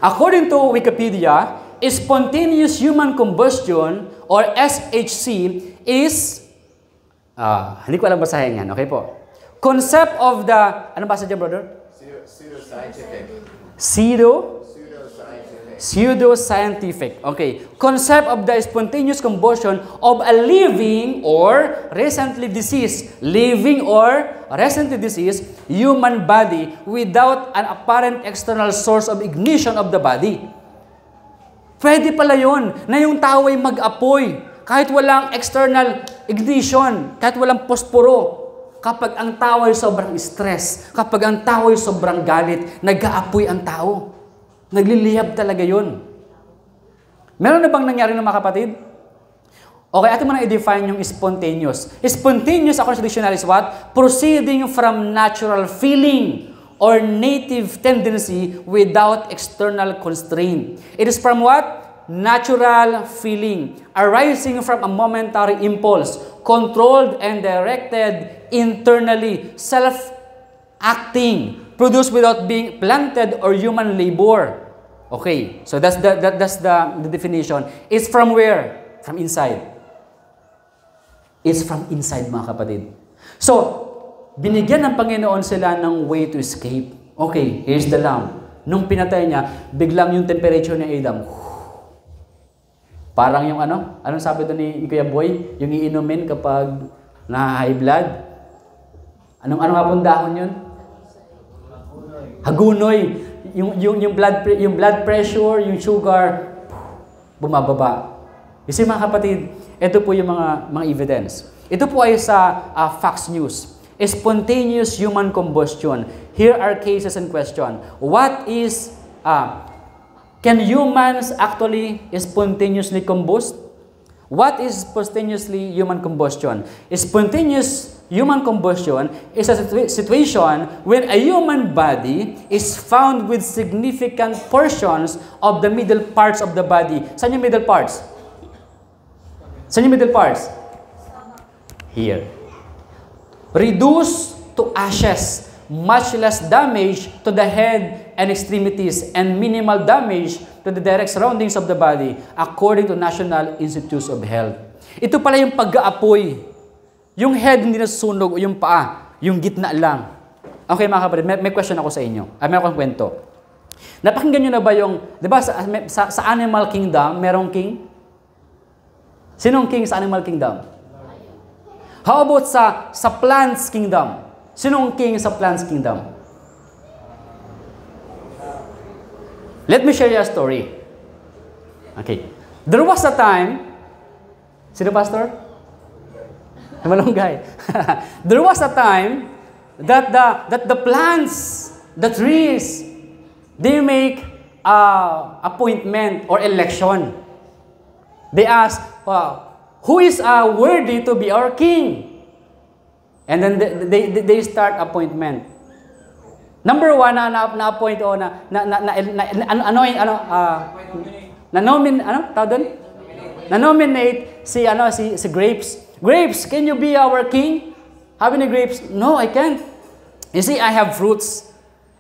According to Wikipedia, spontaneous human combustion or SHC is, hindi ko alam basahin yan, okay po? Concept of the, ano basa dyan, brother? Pseudoscientific. Pseudoscientific. Okay. Concept of the spontaneous combustion of a living or recently deceased human body without an apparent external source of ignition of the body. Pwede pala yun na yung tao ay mag-apoy kahit walang external ignition, kahit walang posporo. Kapag ang tao ay sobrang stress, kapag ang tao ay sobrang galit, nag-aapoy ang tao. Nagliliyab talaga yun. Meron na bang nangyari ng mga kapatid? Okay, atin mo na i-define yung spontaneous. Spontaneous, according to dictionary, is what? Proceeding from natural feeling or native tendency without external constraint. It is from what? Natural feeling, arising from a momentary impulse, controlled and directed internally, self-acting, produced without being planted or human labor. Okay, so that's the definition. It's from where? From inside. It's from inside, mga kapatid. So, binigyan ng Panginoon sila ng way to escape. Okay, here's the lamb. Nung pinatay niya, biglang yung temperature ni Adam, parang yung anong sabi doon ni Kuya Boy? Yung iinumin kapag na-high blood? Anong nga pong dahon yun? Hagunoy. Yung blood pressure, yung sugar, bumababa. Kasi mga kapatid, ito po yung mga evidence. Ito po ay sa Fox News. Spontaneous human combustion. Here are cases in question. What is, can humans actually spontaneously combust? What is spontaneously human combustion? Spontaneous human combustion is a situation when a human body is found with significant portions of the middle parts of the body. Saan yung middle parts? Saan yung middle parts? Here. Reduced to ashes, much less damage to the head and extremities, and minimal damage to the direct surroundings of the body, according to National Institutes of Health. Ito pala yung pag-aapoy. Yung head hindi nasusunog, o yung paa, yung gitna lang. Okay mga kapatid, may question ako sa inyo. Meron akong kwento. Napakinggan nyo na ba yung, di ba sa Animal Kingdom, merong king? Sinong king sa Animal Kingdom? How about sa Plants Kingdom? Sinong king sa Plants Kingdom? Let me share you a story. Okay. There was a time, sino pastor? Malunggay. There was a time that the plants, the trees, they make appointment or election. They ask, who is worthy to be our king? And then they start appointment. Number one na-appoint o na-nominate si Grapes. Grapes, can you be our king? How many grapes? No, I can't. You see, I have fruits.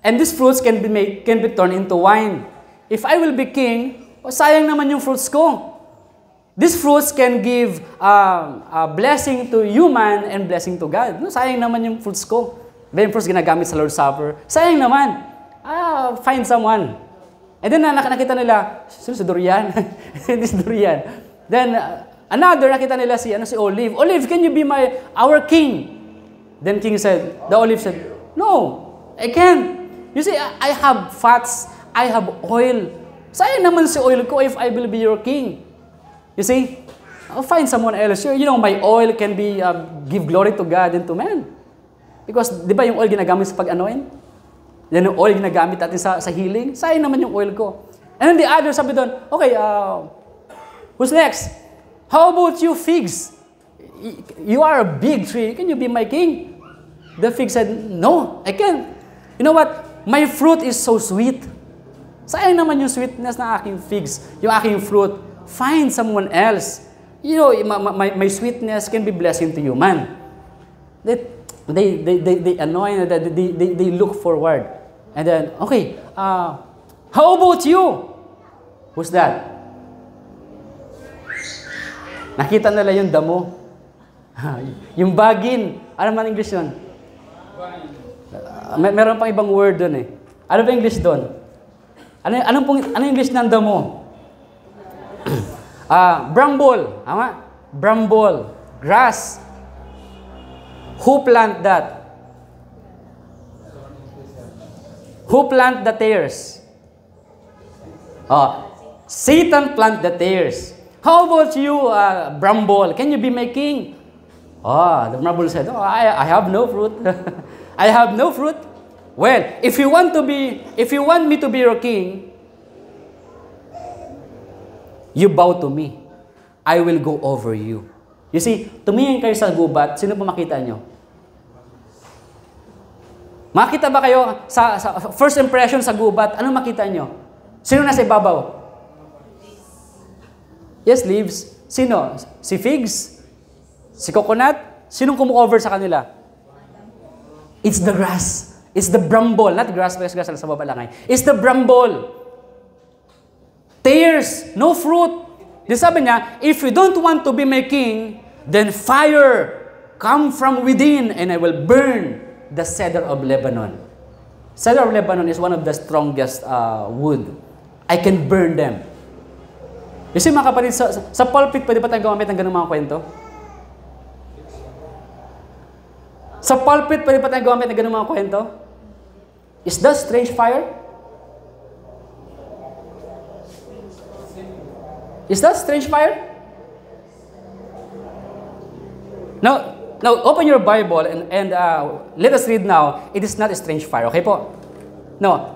And these fruits can be turned into wine. If I will be king, sayang naman yung fruits ko. These fruits can give a blessing to human and blessing to God. No, sayang naman yung fruits ko. Yung fruits ginagamit sa Lord's Supper. Sayang naman. Find someone. And then nakita nila, sino si durian? This durian. Then another, nakita nila si Olive. Olive, can you be our king? Then king said, the olive said, no, I can't. You see, I have fats, I have oil. Sayang naman si oil ko if I will be your king. You see? I'll find someone else. You know, my oil can be, give glory to God and to man. Because, di ba yung oil ginagamit sa pag-anoin? Yan yung oil ginagamit natin sa healing. Sayang naman yung oil ko. And then the other sabi doon, okay, who's next? How about you, figs? You are a big tree. Can you be my king? The fig said, no, I can't. You know what? My fruit is so sweet. Sayang naman yung sweetness ng aking figs, yung aking fruit. Find someone else. You know, my sweetness can be blessing to you, man. They annoy, they look forward. And then, okay, how about you? Who's that? Nakita nila yung damo. Yung bagin. Ano man English yun? Meron pang ibang word doon eh. Ano ba English doon? Ano English ng damo? Bramble. Tama? Bramble. Grass. Who plant that? Who plant the tares? Satan plant the tares. How about you, bramble? Can you be my king? The bramble said, I have no fruit. I have no fruit. Well, if you want me to be your king, you bow to me. I will go over you. You see, tumingin kayo sa gubat, sino pa makita nyo? Makita ba kayo sa first impression sa gubat, anong makita nyo? Sino nasa ibabaw? Yes, leaves. Sino? Si figs? Si coconut? Sinong kumu-cover sa kanila? It's the grass. It's the bramble. Not grass, because grass sa baba lang. It's the bramble. Tares, no fruit. Di sabi niya, if you don't want to be my king, then fire come from within and I will burn the cedar of Lebanon. Cedar of Lebanon is one of the strongest wood. I can burn them. You see mga kapatid, sa pulpit, pwede ba tayong gumamit ng ganung mga kwento? Sa pulpit, pwede ba tayong gumamit ng ganung mga kwento? Is that strange fire? Is that strange fire? Now open your Bible and let us read now. It is not a strange fire. Okay po? No.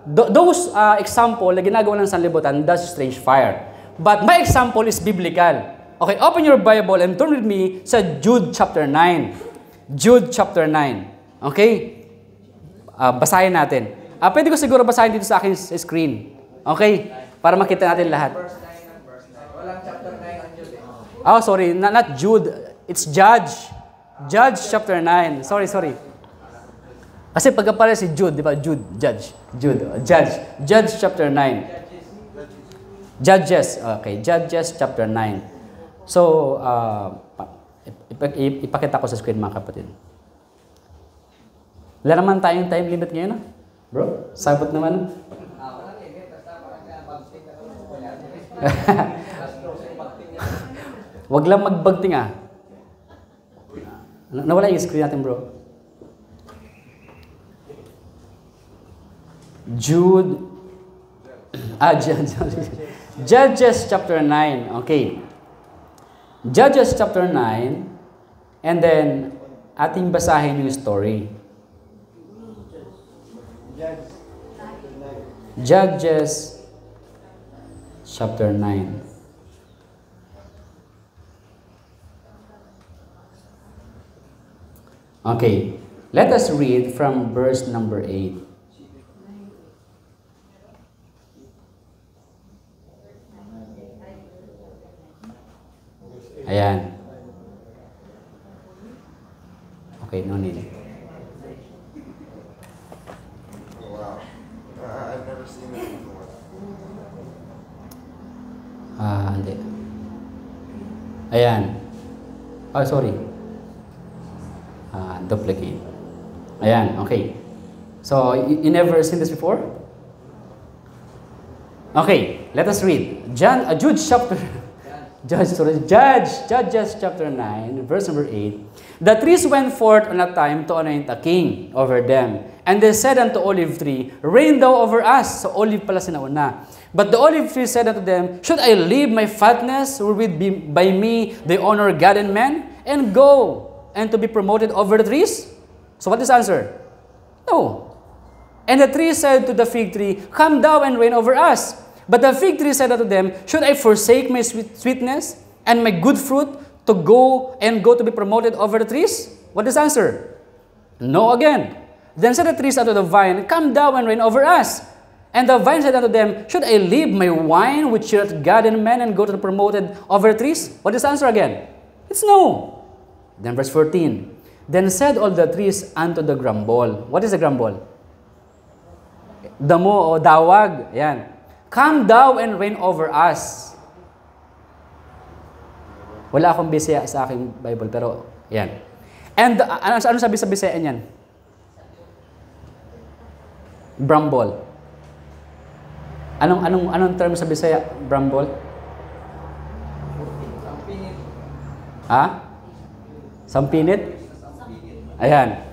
Those example na ginagawa ng sanlibutan, that's strange fire. But my example is biblical. Okay, open your Bible and turn with me sa Jude chapter 9. Jude chapter 9. Okay? Basahin natin. Pwede ko siguro basahin dito sa aking screen. Okay? Para makita natin lahat. Walang chapter 9 ang Jude. Oh, sorry. Not Jude. It's Judge. Judge chapter 9. Sorry. Kasi pagkapala si Jude, di ba? Jude. Judge chapter 9. Judges. Okay. Judges chapter 9. So, ipakita ko sa screen mga kapatid. Wala naman tayong time limit ngayon, ha? Bro, sabot naman. Wag lang magbagting, ah. Nawala yung screen natin, bro. Judges chapter 9. Okay. Judges chapter 9. And then, ating basahin yung story. Judges chapter 9. Okay. Let us read from verse number 8. Ayan. Okay, no need. Wow. I've never seen it before. Hindi. Ayan. Oh, sorry. Duplicate. Ayan, okay. So, you never seen this before? Okay, let us read. Judges chapter 9, verse number 8. The trees went forth on a time to anoint a king over them, And they said unto olive tree, Reign thou over us. So olive pala sinauna. But the olive tree said unto them, Should I leave my fatness, wherewith by me they honor God and man, and go and to be promoted over the trees? So what is the answer? No. And the tree said to the fig tree, Come thou and reign over us. But the fig tree said unto them, Should I forsake my sweetness and my good fruit to go to be promoted over the trees? What is the answer? No again. Then said the trees unto the vine, Come thou and reign over us. And the vine said unto them, Should I leave my wine which cheereth God and men and go to the promoted over the trees? What is the answer again? It's no. Then verse 14. Then said all the trees unto the grumble. What is the grumble? Damo o dawag. Yan. Come thou and reign over us. Wala akong Bisaya sa aking Bible, pero yan. And ano sabi sa Bisaya niyan? Bramble. Anong term sa Bisaya? Bramble? Ha? Sampinit? Ayan.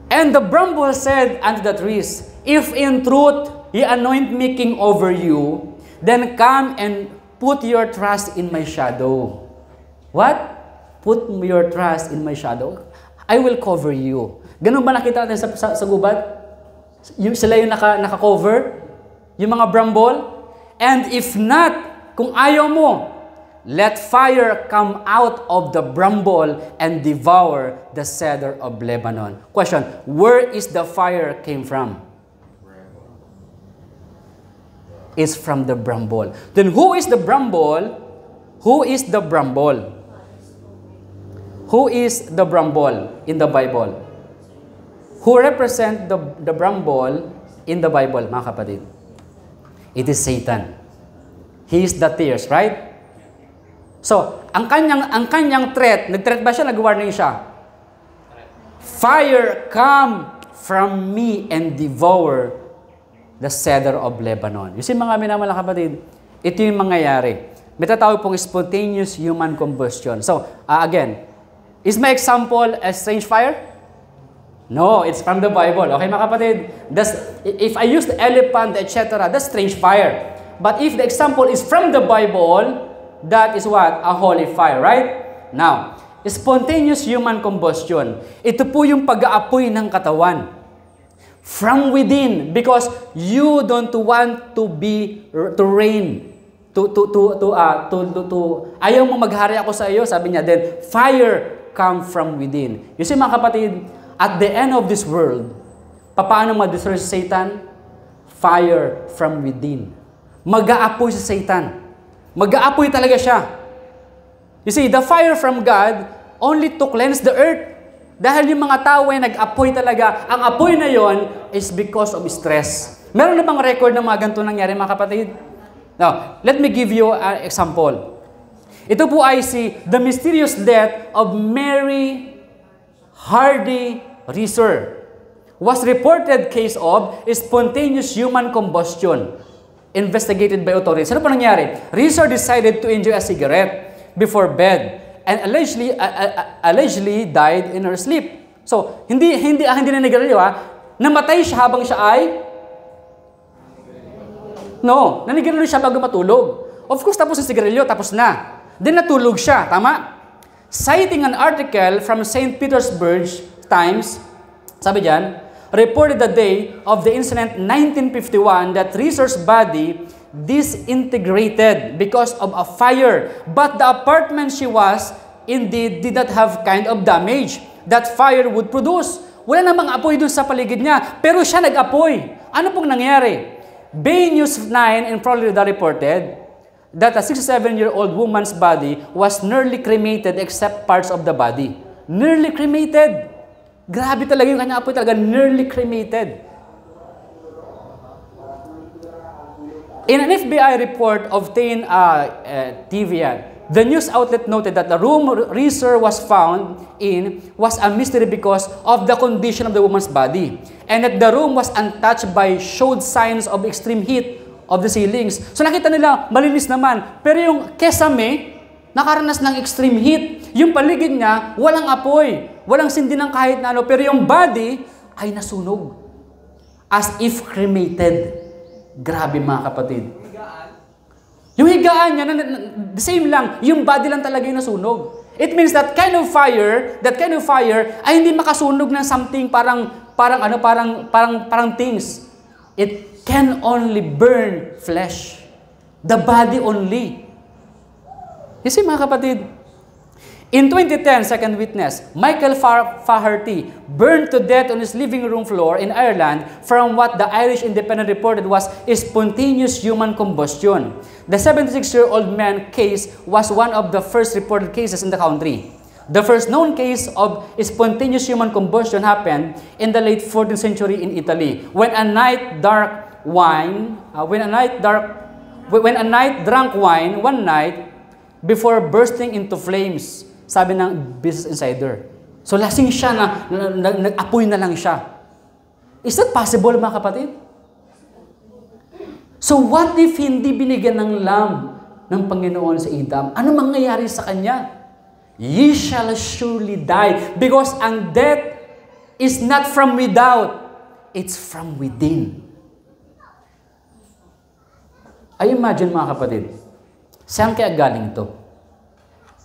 And the bramble said unto the trees, If in truth ye anoint me king over you, then come and put your trust in my shadow. What? Put your trust in my shadow. I will cover you. Ganun ba nakita natin sa gubat? Sila yung naka-cover? Yung mga bramble? And if not, kung ayaw mo, let fire come out of the bramble and devour the cedar of Lebanon. Question, where is the fire came from? It's from the bramble. Then who is the bramble? Who is the bramble? Who is the bramble in the Bible? Who represent the bramble in the Bible, mga kapatid? It is Satan. He is the tares, right? So, ang kanyang threat, nag-threat ba siya? Nag-warning siya? Fire come from me and devour the cedar of Lebanon. You see, mga minamahal na kapatid, ito yung mangyayari. May tatawag pong spontaneous human combustion. So, again, is my example a strange fire? No, it's from the Bible. Okay, mga kapatid? If I use the elephant, etc., that's strange fire. But if the example is from the Bible, that is what? A holy fire, right? Now, spontaneous human combustion. Ito po yung pag-aapoy ng katawan. From within, because you don't want to reign. Ayaw mo maghari ako sa iyo, sabi niya, then fire come from within. You see, mga kapatid, at the end of this world, paano ma-destroy si Satan? Fire from within. Mag-aapoy si Satan. Mag-aapoy talaga siya. You see, the fire from God only to cleanse the earth. Dahil yung mga tao ay nag-apoy talaga. Ang apoy na yon is because of stress. Meron na bang record ng mga ganito nangyari, mga kapatid? Now, let me give you an example. Ito po ay the mysterious death of Mary Hardy Reeser. Was reported case of spontaneous human combustion investigated by authorities. Ano po nangyari? Reeser decided to enjoy a cigarette before bed and allegedly died in her sleep. So, hindi nanigarilyo namatay siya habang siya ay nanigarilyo siya bago matulog. Of course, tapos ang sigarilyo, tapos na. Then natulog siya, tama? Citing an article from St. Petersburg Times, sabi diyan, reported the day of the incident 1951 that Reeser's body disintegrated because of a fire. But the apartment she was indeed did not have kind of damage that fire would produce. Wala namang apoy dun sa paligid niya, pero siya nag-apoy. Ano pong nangyari? Bay News 9 in Florida reported that a 67-year-old woman's body was nearly cremated except parts of the body. Nearly cremated. Grabe talaga yung kanyang apoy, talaga nearly cremated. In an FBI report obtained TVN, the news outlet noted that the room Reeser was found in was a mystery because of the condition of the woman's body, and that the room was untouched by showed signs of extreme heat of the ceilings. So nakita nila, malinis naman, pero yung kesame, nakaranas ng extreme heat. Yung paligid niya, walang apoy, walang sindi ng kahit na ano, pero yung body ay nasunog. as if cremated. Grabe mga kapatid. Yung higaan niya, the same lang, yung body lang talaga yung nasunog. It means that kind of fire ay hindi makasunog ng something parang things. It can only burn flesh. The body only. You see mga kapatid, in 2010, second witness, Michael Faherty burned to death on his living room floor in Ireland from what the Irish Independent reported was spontaneous human combustion. The 76-year-old man case was one of the first reported cases in the country. The first known case of spontaneous human combustion happened in the late 14th century in Italy when a night drank wine one night before bursting into flames. Sabi ng Business Insider. So lasing siya nag-apoy na lang siya. Is that possible mga kapatid? So what if hindi binigyan ng lamb ng Panginoon sa Adam? Ano mangyayari sa kanya? Ye shall surely die. Because ang death is not from without. It's from within. I imagine mga kapatid, saan kaya galing to?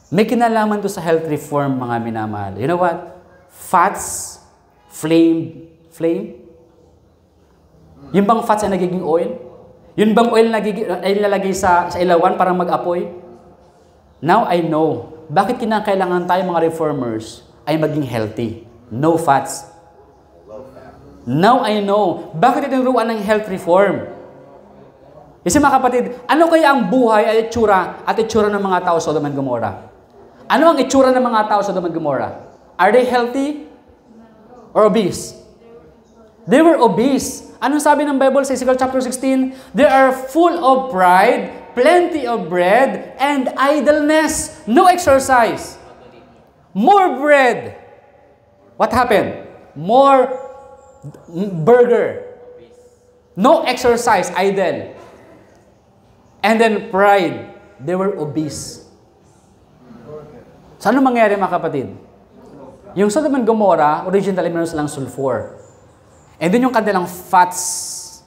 May kinalaman to sa health reform, mga minamahal. You know what? Fats, flame? Yung bang fats ay nagiging oil? Yun bang oil ay lalagay sa ilawan para mag-apoy? Now I know, bakit kinakailangan tayo mga reformers ay maging healthy? No fats. Now I know, bakit itinuruan ng health reform? Kasi mga kapatid, ano kaya ang buhay at itsura ng mga tao sa Sodom and Gomorrah? Ano ang itsura ng mga tao sa Sodom and Gomorrah? Are they healthy or obese? They were obese. Anong sabi ng Bible sa Ezekiel chapter 16? They are full of pride, plenty of bread, and idleness. No exercise. More bread. What happened? More burger. No exercise, idle. And then pride. They were obese. So ano mangyari mga kapatid? Yung Sodom and Gomorrah, originally meron silang sulfur. And then yung kanilang fats,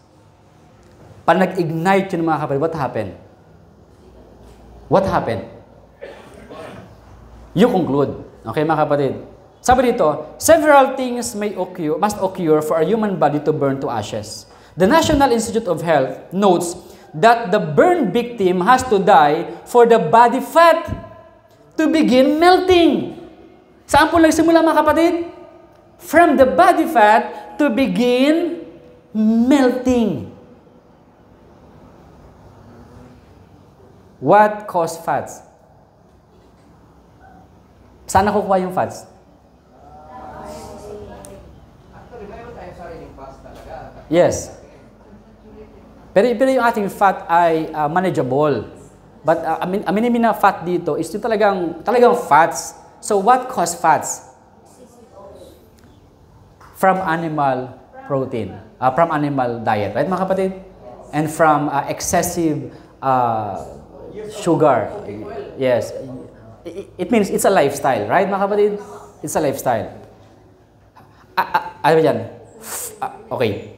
pag nag-ignite yun mga kapatid, what happened? What happened? You conclude. Okay mga kapatid? Sabi dito, several things must occur for a human body to burn to ashes. The National Institute of Health notes that the burn victim has to die for the body fat to begin melting. Saan po nagsimula mga kapatid? From the body fat to begin melting. What caused fats? Saan nakukuha yung fats? Yes. Pero yung ating fat ay manageable. But aminin na fat dito is yung talagang fats. So what caused fats? From animal protein. From animal diet. Right mga kapatid? And from excessive sugar. Yes. It means it's a lifestyle. Right mga kapatid? It's a lifestyle. Ano ba yan? Okay.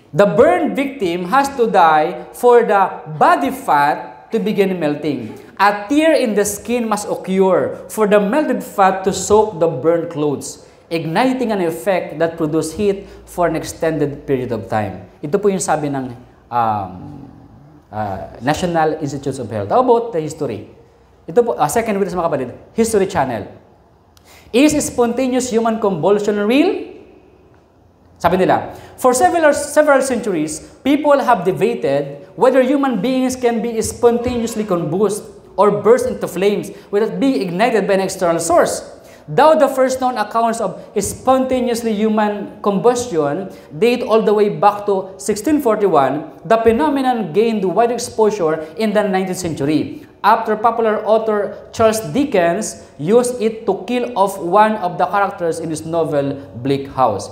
The burned victim has to die for the body fat to begin melting. A tear in the skin must occur for the melted fat to soak the burned clothes, igniting an effect that produces heat for an extended period of time. Ito po yung sabi ng National Institutes of Health. How about the history? Ito po, second witness mga kapatid, History Channel. Is spontaneous human combustion real? Sabi nila, for several centuries, people have debated whether human beings can be spontaneously combust or burst into flames without being ignited by an external source. Though the first known accounts of spontaneously human combustion date all the way back to 1641, the phenomenon gained wide exposure in the 19th century, after popular author Charles Dickens used it to kill off one of the characters in his novel Bleak House.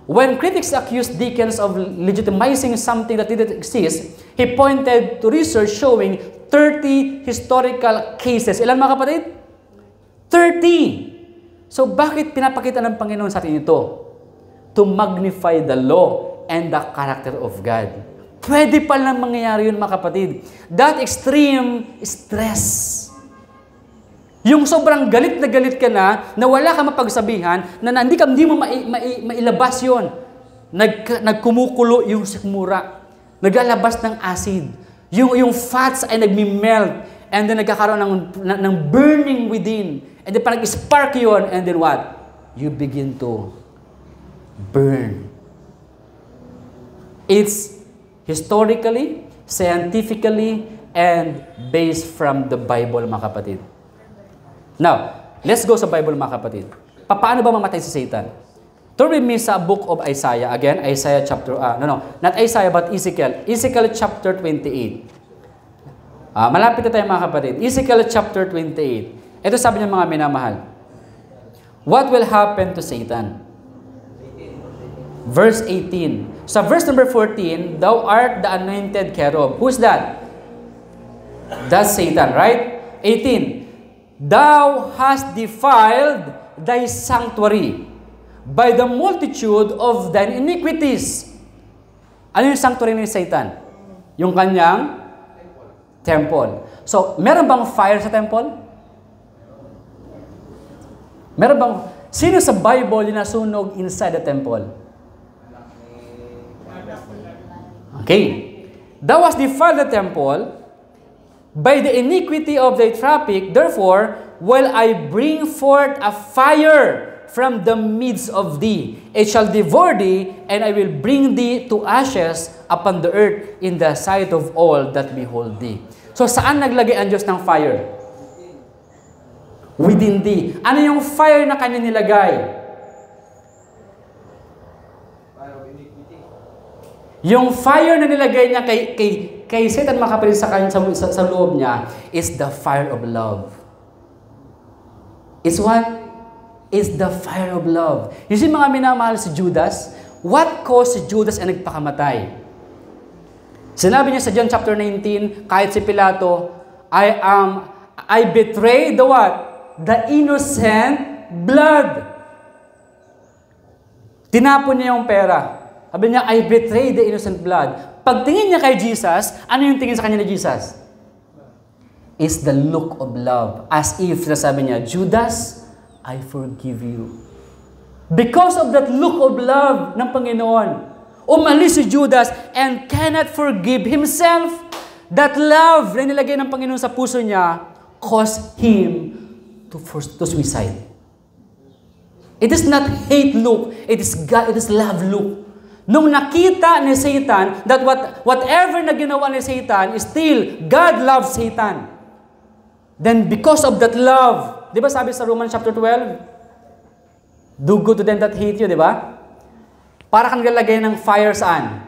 When critics accused Dickens of legitimizing something that didn't exist, he pointed to research showing 30 historical cases. Ilan mga kapatid? 30! So bakit pinapakita ng Panginoon sa atin ito? To magnify the law and the character of God. Pwede palang mangyayari yun, mga kapatid. That extreme stress. Yung sobrang galit na galit ka na wala ka mapagsabihan, na hindi mo mailabas yun. Nagkumukulo yung sikmura. Naglalabas ng acid. Yung fats ay nagmi-melt. And then nagkakaroon ng burning within. And then parang spark yun. And then what? You begin to burn. It's historically, scientifically, and based from the Bible, mga kapatid. Now, let's go sa Bible, mga kapatid. Paano ba mamatay si Satan? Turn with me sa book of Isaiah. Again, Isaiah chapter, not Isaiah, but Ezekiel. Ezekiel chapter 28. Malapit na tayo, mga kapatid. Ezekiel chapter 28. Ito sabi niya, mga minamahal. What will happen to Satan? Verse 18. Sa verse number 14, thou art the anointed cherub. Who's that? That's Satan, right? 18. Thou hast defiled thy sanctuary by the multitude of thine iniquities. Ano yung sanctuary ni Satan? Yung kanyang temple. So, meron bang fire sa temple? Meron bang, sino sa Bible yung nasunog inside the temple? Okay. Thou hast defiled the temple by the iniquity of thy traffic, therefore, will I bring forth a fire from the midst of thee. It shall devour thee, and I will bring thee to ashes upon the earth in the sight of all that behold thee. So, saan naglagay ang Diyos ng fire? Within thee. Ano yung fire na kanya nilagay? Yung fire na nilagay niya kay Satan, mga kapatid, sa loob niya is the fire of love. Is what? Is the fire of love. You see, mga minamahal, si Judas, what caused si Judas ay nagpakamatay? Sinabi niya sa John chapter 19, kahit si Pilato, I betray the what? The innocent blood. Tinapon niya yung pera. Sabi niya, I betray the innocent blood. Pagtingin niya kay Jesus, ano yung tingin sa kanya ni Jesus? Is the look of love. As if, sabi niya, Judas, I forgive you. Because of that look of love ng Panginoon, umalis si Judas and cannot forgive himself. That love na nilagay ng Panginoon sa puso niya caused him to suicide. It is not hate look, it is love look. Nung nakita ni Satan that whatever na ginawa ni Satan is still God loves Satan. Then because of that love, di ba sabi sa Romans chapter 12, do good to them that hate you, di ba? Para kang lalagay ng fire saan?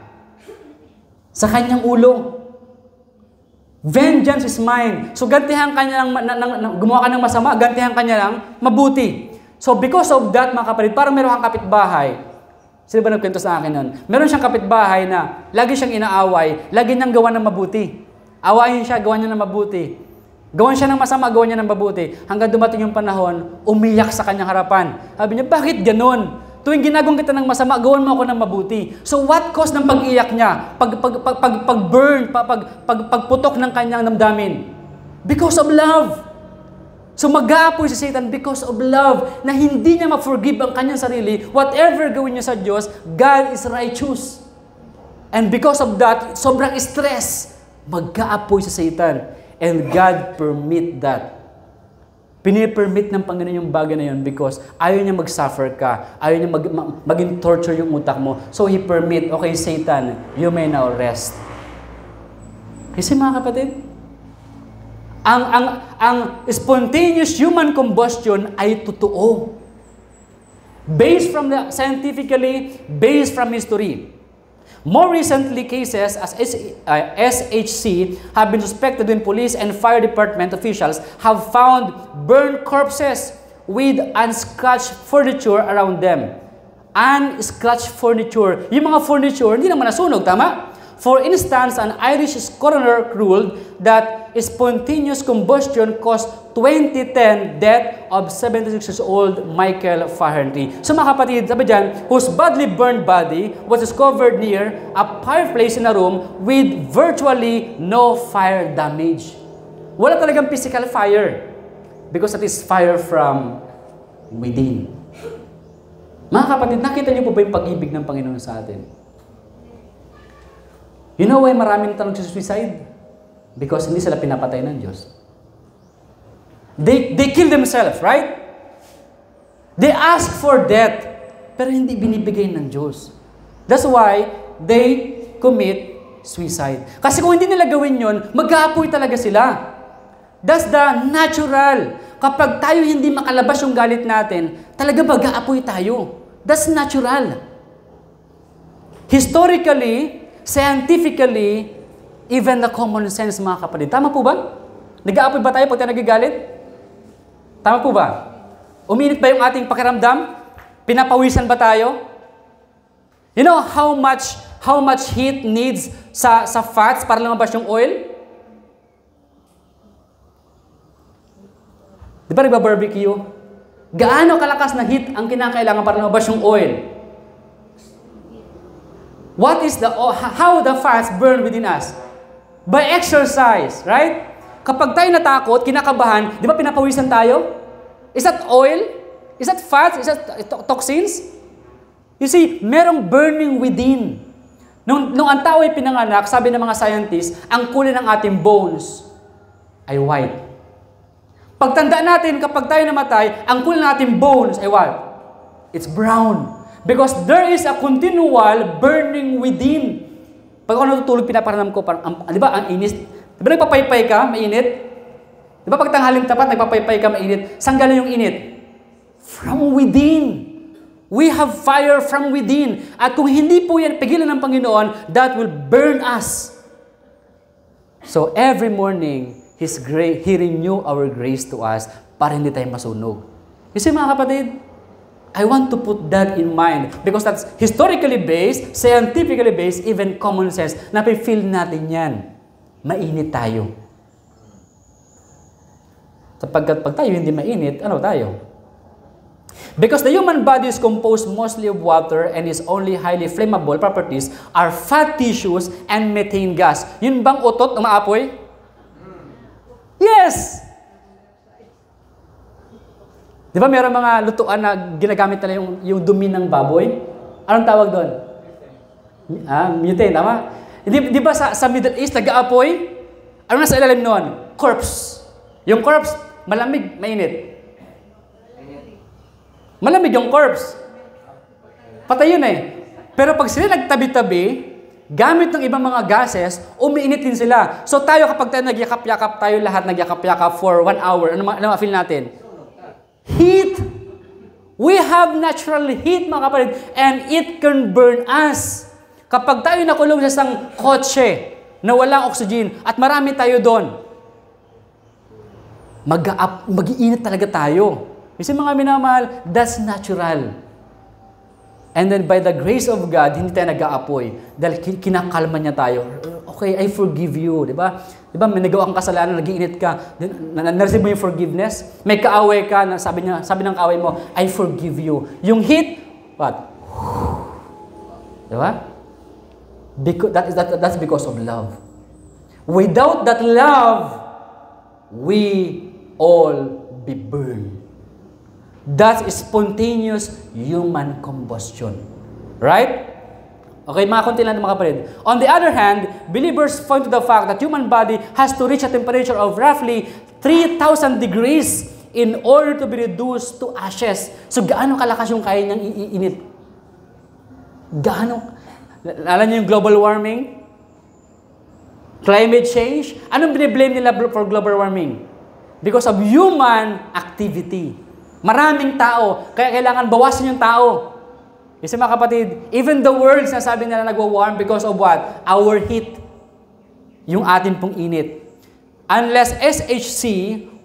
Sa kanyang ulo. Vengeance is mine. So gantihan kanya ng gumawa ka ng masama, gantihan kanya ng mabuti. So because of that, mga kapatid, parang meron kang kapitbahay. Sino ba nagkwento sa akin nun? Meron siyang kapitbahay na lagi siyang inaaway, lagi niyang gawa ng mabuti. Awayin siya, gawa niya ng mabuti. Gawan siya ng masama, gawa niya ng mabuti. Hanggang dumating yung panahon, umiyak sa kanyang harapan. Sabi niya, bakit ganon? Tuwing ginagawang kita ng masama, gawan mo ako ng mabuti. So what caused ng pag-iyak niya? Pag-burn, pagputok ng kanyang damdamin? Because of love. So mag-aapoy si Satan because of love, na hindi niya ma-forgive ang kanyang sarili. Whatever gawin niya sa Diyos, God is righteous. And because of that, sobrang stress, mag-aapoy si Satan. And God permit that. Pinipermit ng Panginoon yung bagay na yun because ayaw niya mag-suffer ka. Ayaw niya maging torture yung utak mo. So He permit, okay Satan, you may now rest. Kasi mga kapatid, ang spontaneous human combustion ay totoo. Based from scientifically, based from history. More recently, cases as SHC have been suspected when police and fire department officials have found burned corpses with unscratched furniture around them. Unscratched furniture. Yung mga furniture, hindi naman nasunog, tama? For instance, an Irish coroner ruled that that spontaneous combustion caused 2010 death of 76 years old Michael Flaherty. So mga kapatid, sabi dyan, whose badly burned body was discovered near a fireplace in a room with virtually no fire damage. Wala talagang physical fire because that is fire from within. Mga kapatid, nakita niyo po ba yung pag-ibig ng Panginoon sa atin? You know why maraming tanong sa suicide? Because hindi sila pinapatay ng Diyos. They kill themselves, right? They ask for death, pero hindi binibigay ng Diyos. That's why they commit suicide. Kasi kung hindi nila gawin yon, mag-aapoy talaga sila. That's the natural. Kapag tayo hindi makalabas yung galit natin, talaga mag-aapoy tayo. That's natural. Historically, scientifically, even the common sense, mga kapatid. Tama po ba? Nag-aapoy ba tayo pag tayo nagagalit? Tama po ba? Uminit ba yung ating pakiramdam? Pinapawisan ba tayo? You know how much heat needs sa fats para lumabas yung oil? Di ba nagba-barbecue? Gaano kalakas na heat ang kinakailangan para lumabas yung oil? What is how the fats burn within us? By exercise, right? Kapag tayo natakot, kinakabahan, di ba pinapawisan tayo? Is that oil? Is that fats? Is that toxins? You see, merong burning within. Nung ang tao ay pinanganak, sabi ng mga scientists, ang kulay ng ating bones ay white. Pagtanda natin, kapag tayo namatay, ang kulay ng ating bones ay what? It's brown. Because there is a continual burning within. Pag ako natutulog, pinaparamdam ko, di ba, ang inis. Di ba nagpapaypay ka, mainit? Di ba pag tanghaling tapat, nagpapaypay ka, mainit? Saan galing yung init? From within. We have fire from within. At kung hindi po yan pigilan ng Panginoon, that will burn us. So every morning, He renew our grace to us para hindi tayo masunog. You see mga kapatid, I want to put that in mind because that's historically based, scientifically based, even common sense. Napi-feel natin yan. Mainit tayo. Sapagkat pag tayo hindi mainit, ano tayo? Because the human body is composed mostly of water and its only highly flammable properties are fat tissues and methane gas. Yun bang utot na maapoy? Yes! Di ba meron mga lutuan na ginagamit nila yung dumi ng baboy? Anong tawag doon? Methane, tama? Di ba sa Middle East, nag-aapoy? Ano na sa ilalim noon? Corpse. Yung corpse, malamig, mainit. Malamig yung corpse. Patay yun eh. Pero pag sila nagtabi-tabi, gamit ng ibang mga gases, umiinit din sila. So tayo kapag tayo nagyakap-yakap, tayo lahat nagyakap-yakap for 1 hour, ano ma-feel natin? Heat. We have natural heat, mga kapatid, and it can burn us. Kapag tayo nakulong sa isang kotse na walang oxygen at marami tayo doon, mag-iinit talaga tayo. Kasi mga minamahal, that's natural. And then by the grace of God, hindi tayo nag-aapoy. Dahil kinakalma niya tayo. Okay, I forgive you. Diba? Diba, may nagawa kang kasalanan, nag-iinit ka. Na-receive mo yung forgiveness. May kaaway ka, sabi ng kaaway mo, I forgive you. Yung heat, what? Diba? That's because of love. Without that love, we all be burned. That's spontaneous human combustion. Right? Okay, mga konti lang mga kapatid. On the other hand, believers point to the fact that human body has to reach a temperature of roughly 3,000 degrees in order to be reduced to ashes. So, gaano kalakas yung kaya niyang iinit? Gaano? Alam niyo yung global warming? Climate change? Anong biniblame nila for global warming? Because of human activity. Maraming tao, kaya kailangan bawasan yung tao. Kasi mga kapatid, even the world, sinasabi nila nagwa-warm because of what? Our heat. Yung atin pong init. Unless SHC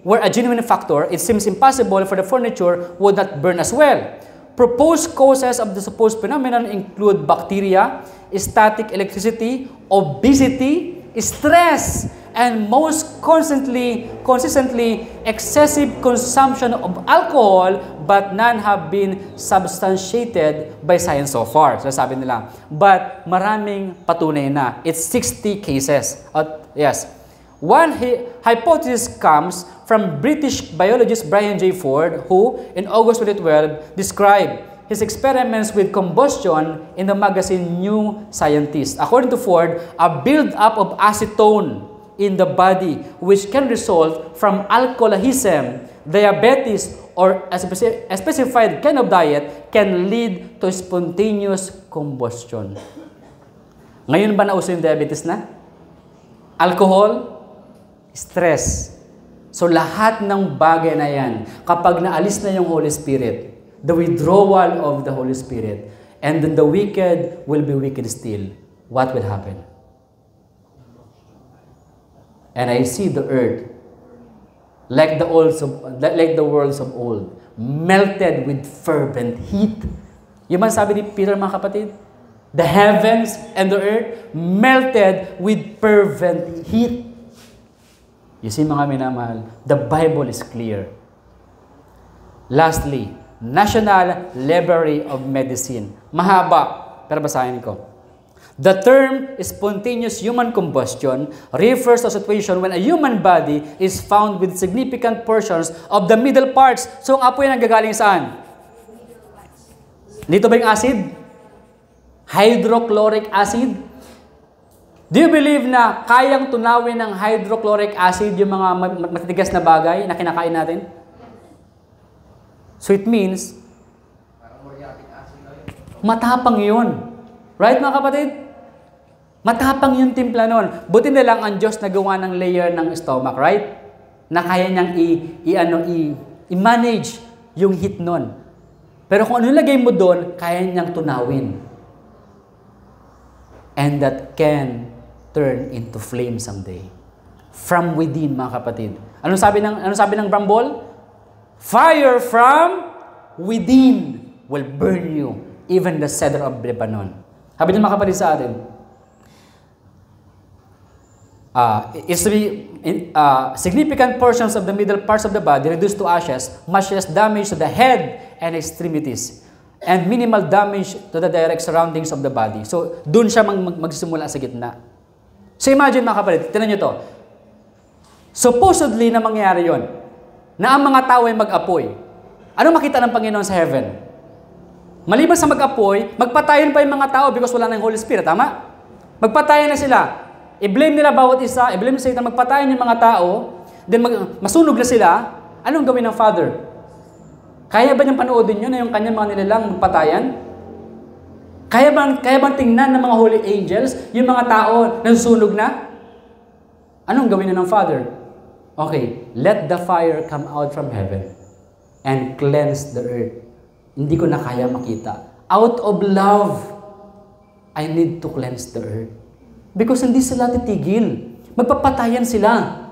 were a genuine factor, it seems impossible for the furniture would not burn as well. Proposed causes of the supposed phenomenon include bacteria, static electricity, obesity, stress, and most consistently excessive consumption of alcohol, but none have been substantiated by science so far. So sabi nila. But maraming patunay na. It's 60 cases. Yes. One hypothesis comes from British biologist Brian J. Ford, who in August 2012 described his experiments with combustion in the magazine New Scientist. According to Ford, a build-up of acetone in the body which can result from alcoholism, diabetes, or a specified kind of diet can lead to spontaneous combustion. Ngayon ba nauso yung diabetes na? Alcohol, stress. So lahat ng bagay na yan, kapag naalis na yung Holy Spirit, the withdrawal of the Holy Spirit, and then the wicked will be wicked still, what will happen? And I see the earth, like the worlds of old, melted with fervent heat. Yung man sabi ni Peter, mga kapatid, the heavens and the earth melted with fervent heat. You see, mga minamahal, the Bible is clear. Lastly, National Library of Medicine. Mahaba, pero basahin ko. The term spontaneous human combustion refers to a situation when a human body is found with significant portions of the middle parts. So, ang apoy nanggagaling saan? Dito ba yung acid? Hydrochloric acid? Do you believe na kayang tunawin ng hydrochloric acid yung mga matitigas na bagay na kinakain natin? So it means, matapang yun. Right, mga kapatid? Matapang yung timpla nun. Buti na lang ang Diyos nagawa ng layer ng stomach, right? Na kaya niyang i-manage yung heat nun. Pero kung ano lagay mo doon, kaya niyang tunawin. And that can turn into flame someday. From within, mga kapatid. Anong sabi ng Bramble? Fire from within will burn you, even the cedar of Lebanon. Sabi niyo, mga kapatid, sa atin, significant portions of the middle parts of the body reduced to ashes, much less damage to the head and extremities, and minimal damage to the direct surroundings of the body. So, dun siya magsimula sa gitna. So, imagine, mga kapatid, tinan nyo to. Supposedly na mangyari yon, na ang mga tao ay mag-apoy. Ano makita ng Panginoon sa heaven? Maliban sa mag-apoy, magpatayan pa yung mga tao because wala na yung Holy Spirit, tama? Magpatayan na sila. I-blame nila bawat isa, i-blame sa Satan, magpatayan yung mga tao, then masunog na sila. Anong gawin ng Father? Kaya ba niyang panoodin yun na yung kanyang mga nilalang magpatayan? Kaya bang tingnan ng mga holy angels yung mga tao na susunog na? Anong gawin na ng Father? Okay, let the fire come out from heaven and cleanse the earth. Hindi ko na kaya makita. Out of love, I need to cleanse the earth. Because hindi sila titigil. Magpapatayan sila.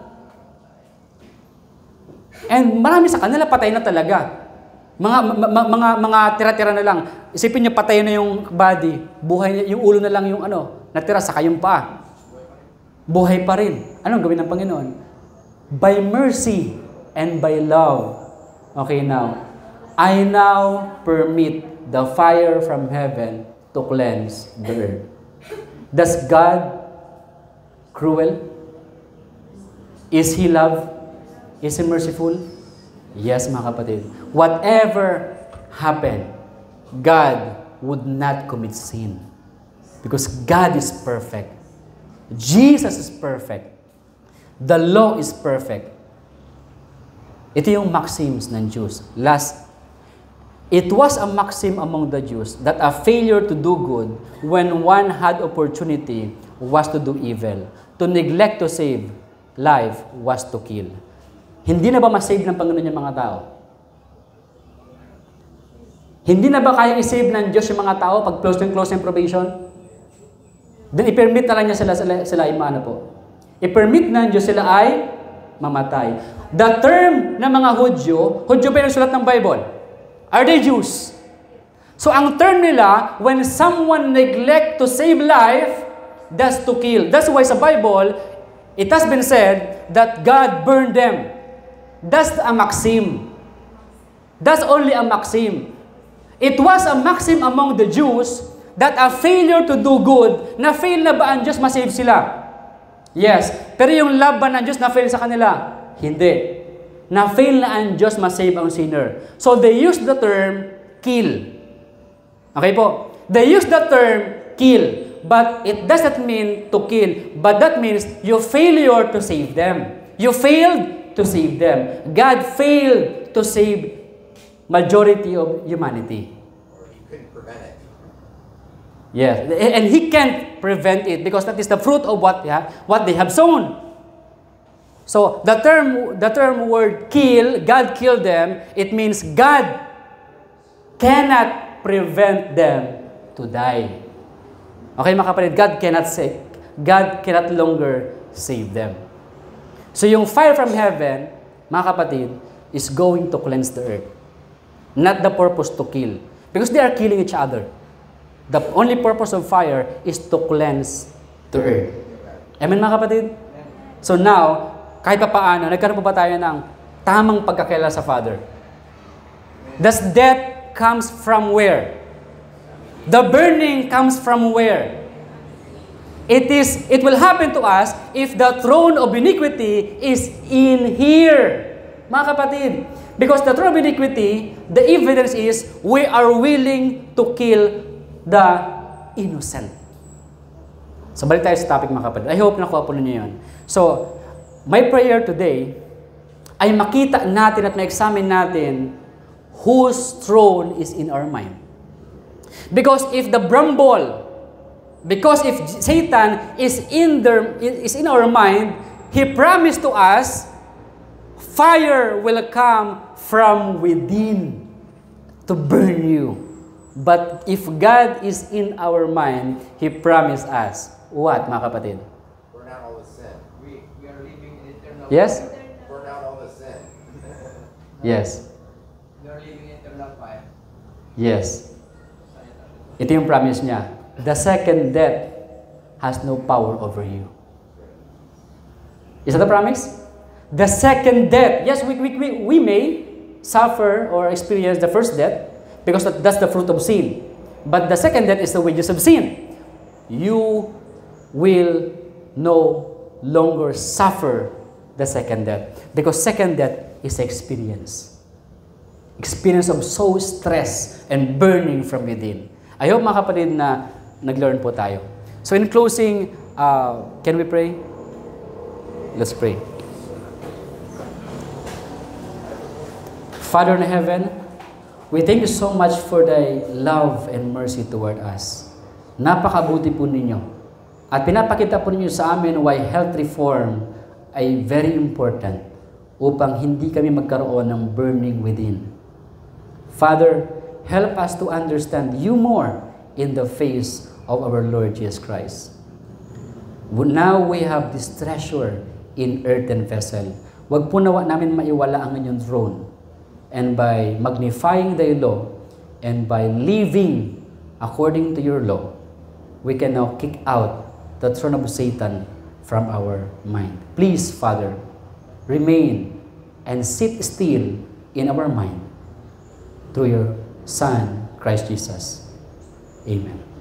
And marami sa kanila patay na talaga. Mga tira-tira na lang. Isipin niyo, patay na yung body. Buhay, yung ulo na lang yung natira sa kayong paa. Buhay pa rin. Anong gawin ng Panginoon? By mercy and by love. Okay, now, I now permit the fire from heaven to cleanse the earth. Does God cruel? Is He love? Is He merciful? Yes, mga kapatid. Whatever happened, God would not commit sin. Because God is perfect. Jesus is perfect. The law is perfect. Ito yung maxims ng Jews. It was a maxim among the Jews that a failure to do good when one had opportunity was to do evil. To neglect to save life was to kill. Hindi na ba masave ng Panginoon yung mga tao? Hindi na ba kayang isave ng Diyos yung mga tao pag close yung probation? Then i-permit na lang niya sila imaano po. I-permit na Diyos sila ay mamatay. The term ng mga Hudyo pa yung sulat ng Bible. Are they Jews? So ang term nila, when someone neglect to save life, that's to kill. That's why sa Bible, it has been said that God burned them. That's a maxim. That's only a maxim. It was a maxim among the Jews that a failure to do good, na-fail na ba ang Diyos, masave sila? Yes. Pero yung love ba ng Diyos na-fail sa kanila? Hindi. Na-fail na ang Diyos, masave ang sinner. So they use the term kill. Okay po? They use the term kill. But it doesn't mean to kill. But that means you failure to save them. You failed to save them. God failed to save majority of humanity. Or he couldn't prevent it. Yes, and He can't prevent it because that is the fruit of what they have sown. So the term word kill, God killed them, it means God cannot prevent them to die. Okay mga kapatid, God cannot longer save them. So yung fire from heaven, mga kapatid, is going to cleanse the earth. Not the purpose to kill. Because they are killing each other. The only purpose of fire is to cleanse the earth. Amen mga kapatid? So now, kahit pa paano, nagkaroon pa ba tayo ng tamang pagkakilala sa Father? Does death comes from where? The burning comes from where? It will happen to us if the throne of iniquity is in here. Mga kapatid, because the throne of iniquity, the evidence is we are willing to kill the innocent. So balik tayo sa topic mga kapatid. I hope nakuha po ninyo yun. So, my prayer today ay makita natin at ma-examine natin whose throne is in our mind. Because if Satan is in our mind, he promised to us, fire will come from within to burn you. But if God is in our mind, He promised us, what, mga kapatid? Burn out all the sin. We are living in eternal Yes? fire. Burn out all the sin. Yes. We are living in eternal fire. Yes. Ito yung promise niya. The second death has no power over you. Is that a promise? The second death. Yes, we may suffer or experience the first death because that's the fruit of sin. But the second death is the wages of sin. You will no longer suffer the second death because second death is experience. Experience of soul stress and burning from within. I hope mga kapatid na nag-learn po tayo. So in closing, can we pray? Let's pray. Father in heaven, we thank you so much for thy love and mercy toward us. Napakabuti po ninyo. At pinapakita po ninyo sa amin why health reform ay very important upang hindi kami magkaroon ng burning within. Father, help us to understand you more in the face of our Lord Jesus Christ. Now we have this treasure in earthen vessel. Huwag po nawa namin maiwala ang inyong throne. And by magnifying thy law and by living according to your law, we can now kick out the throne of Satan from our mind. Please, Father, remain and sit still in our mind through your Son, Christ Jesus. Amen.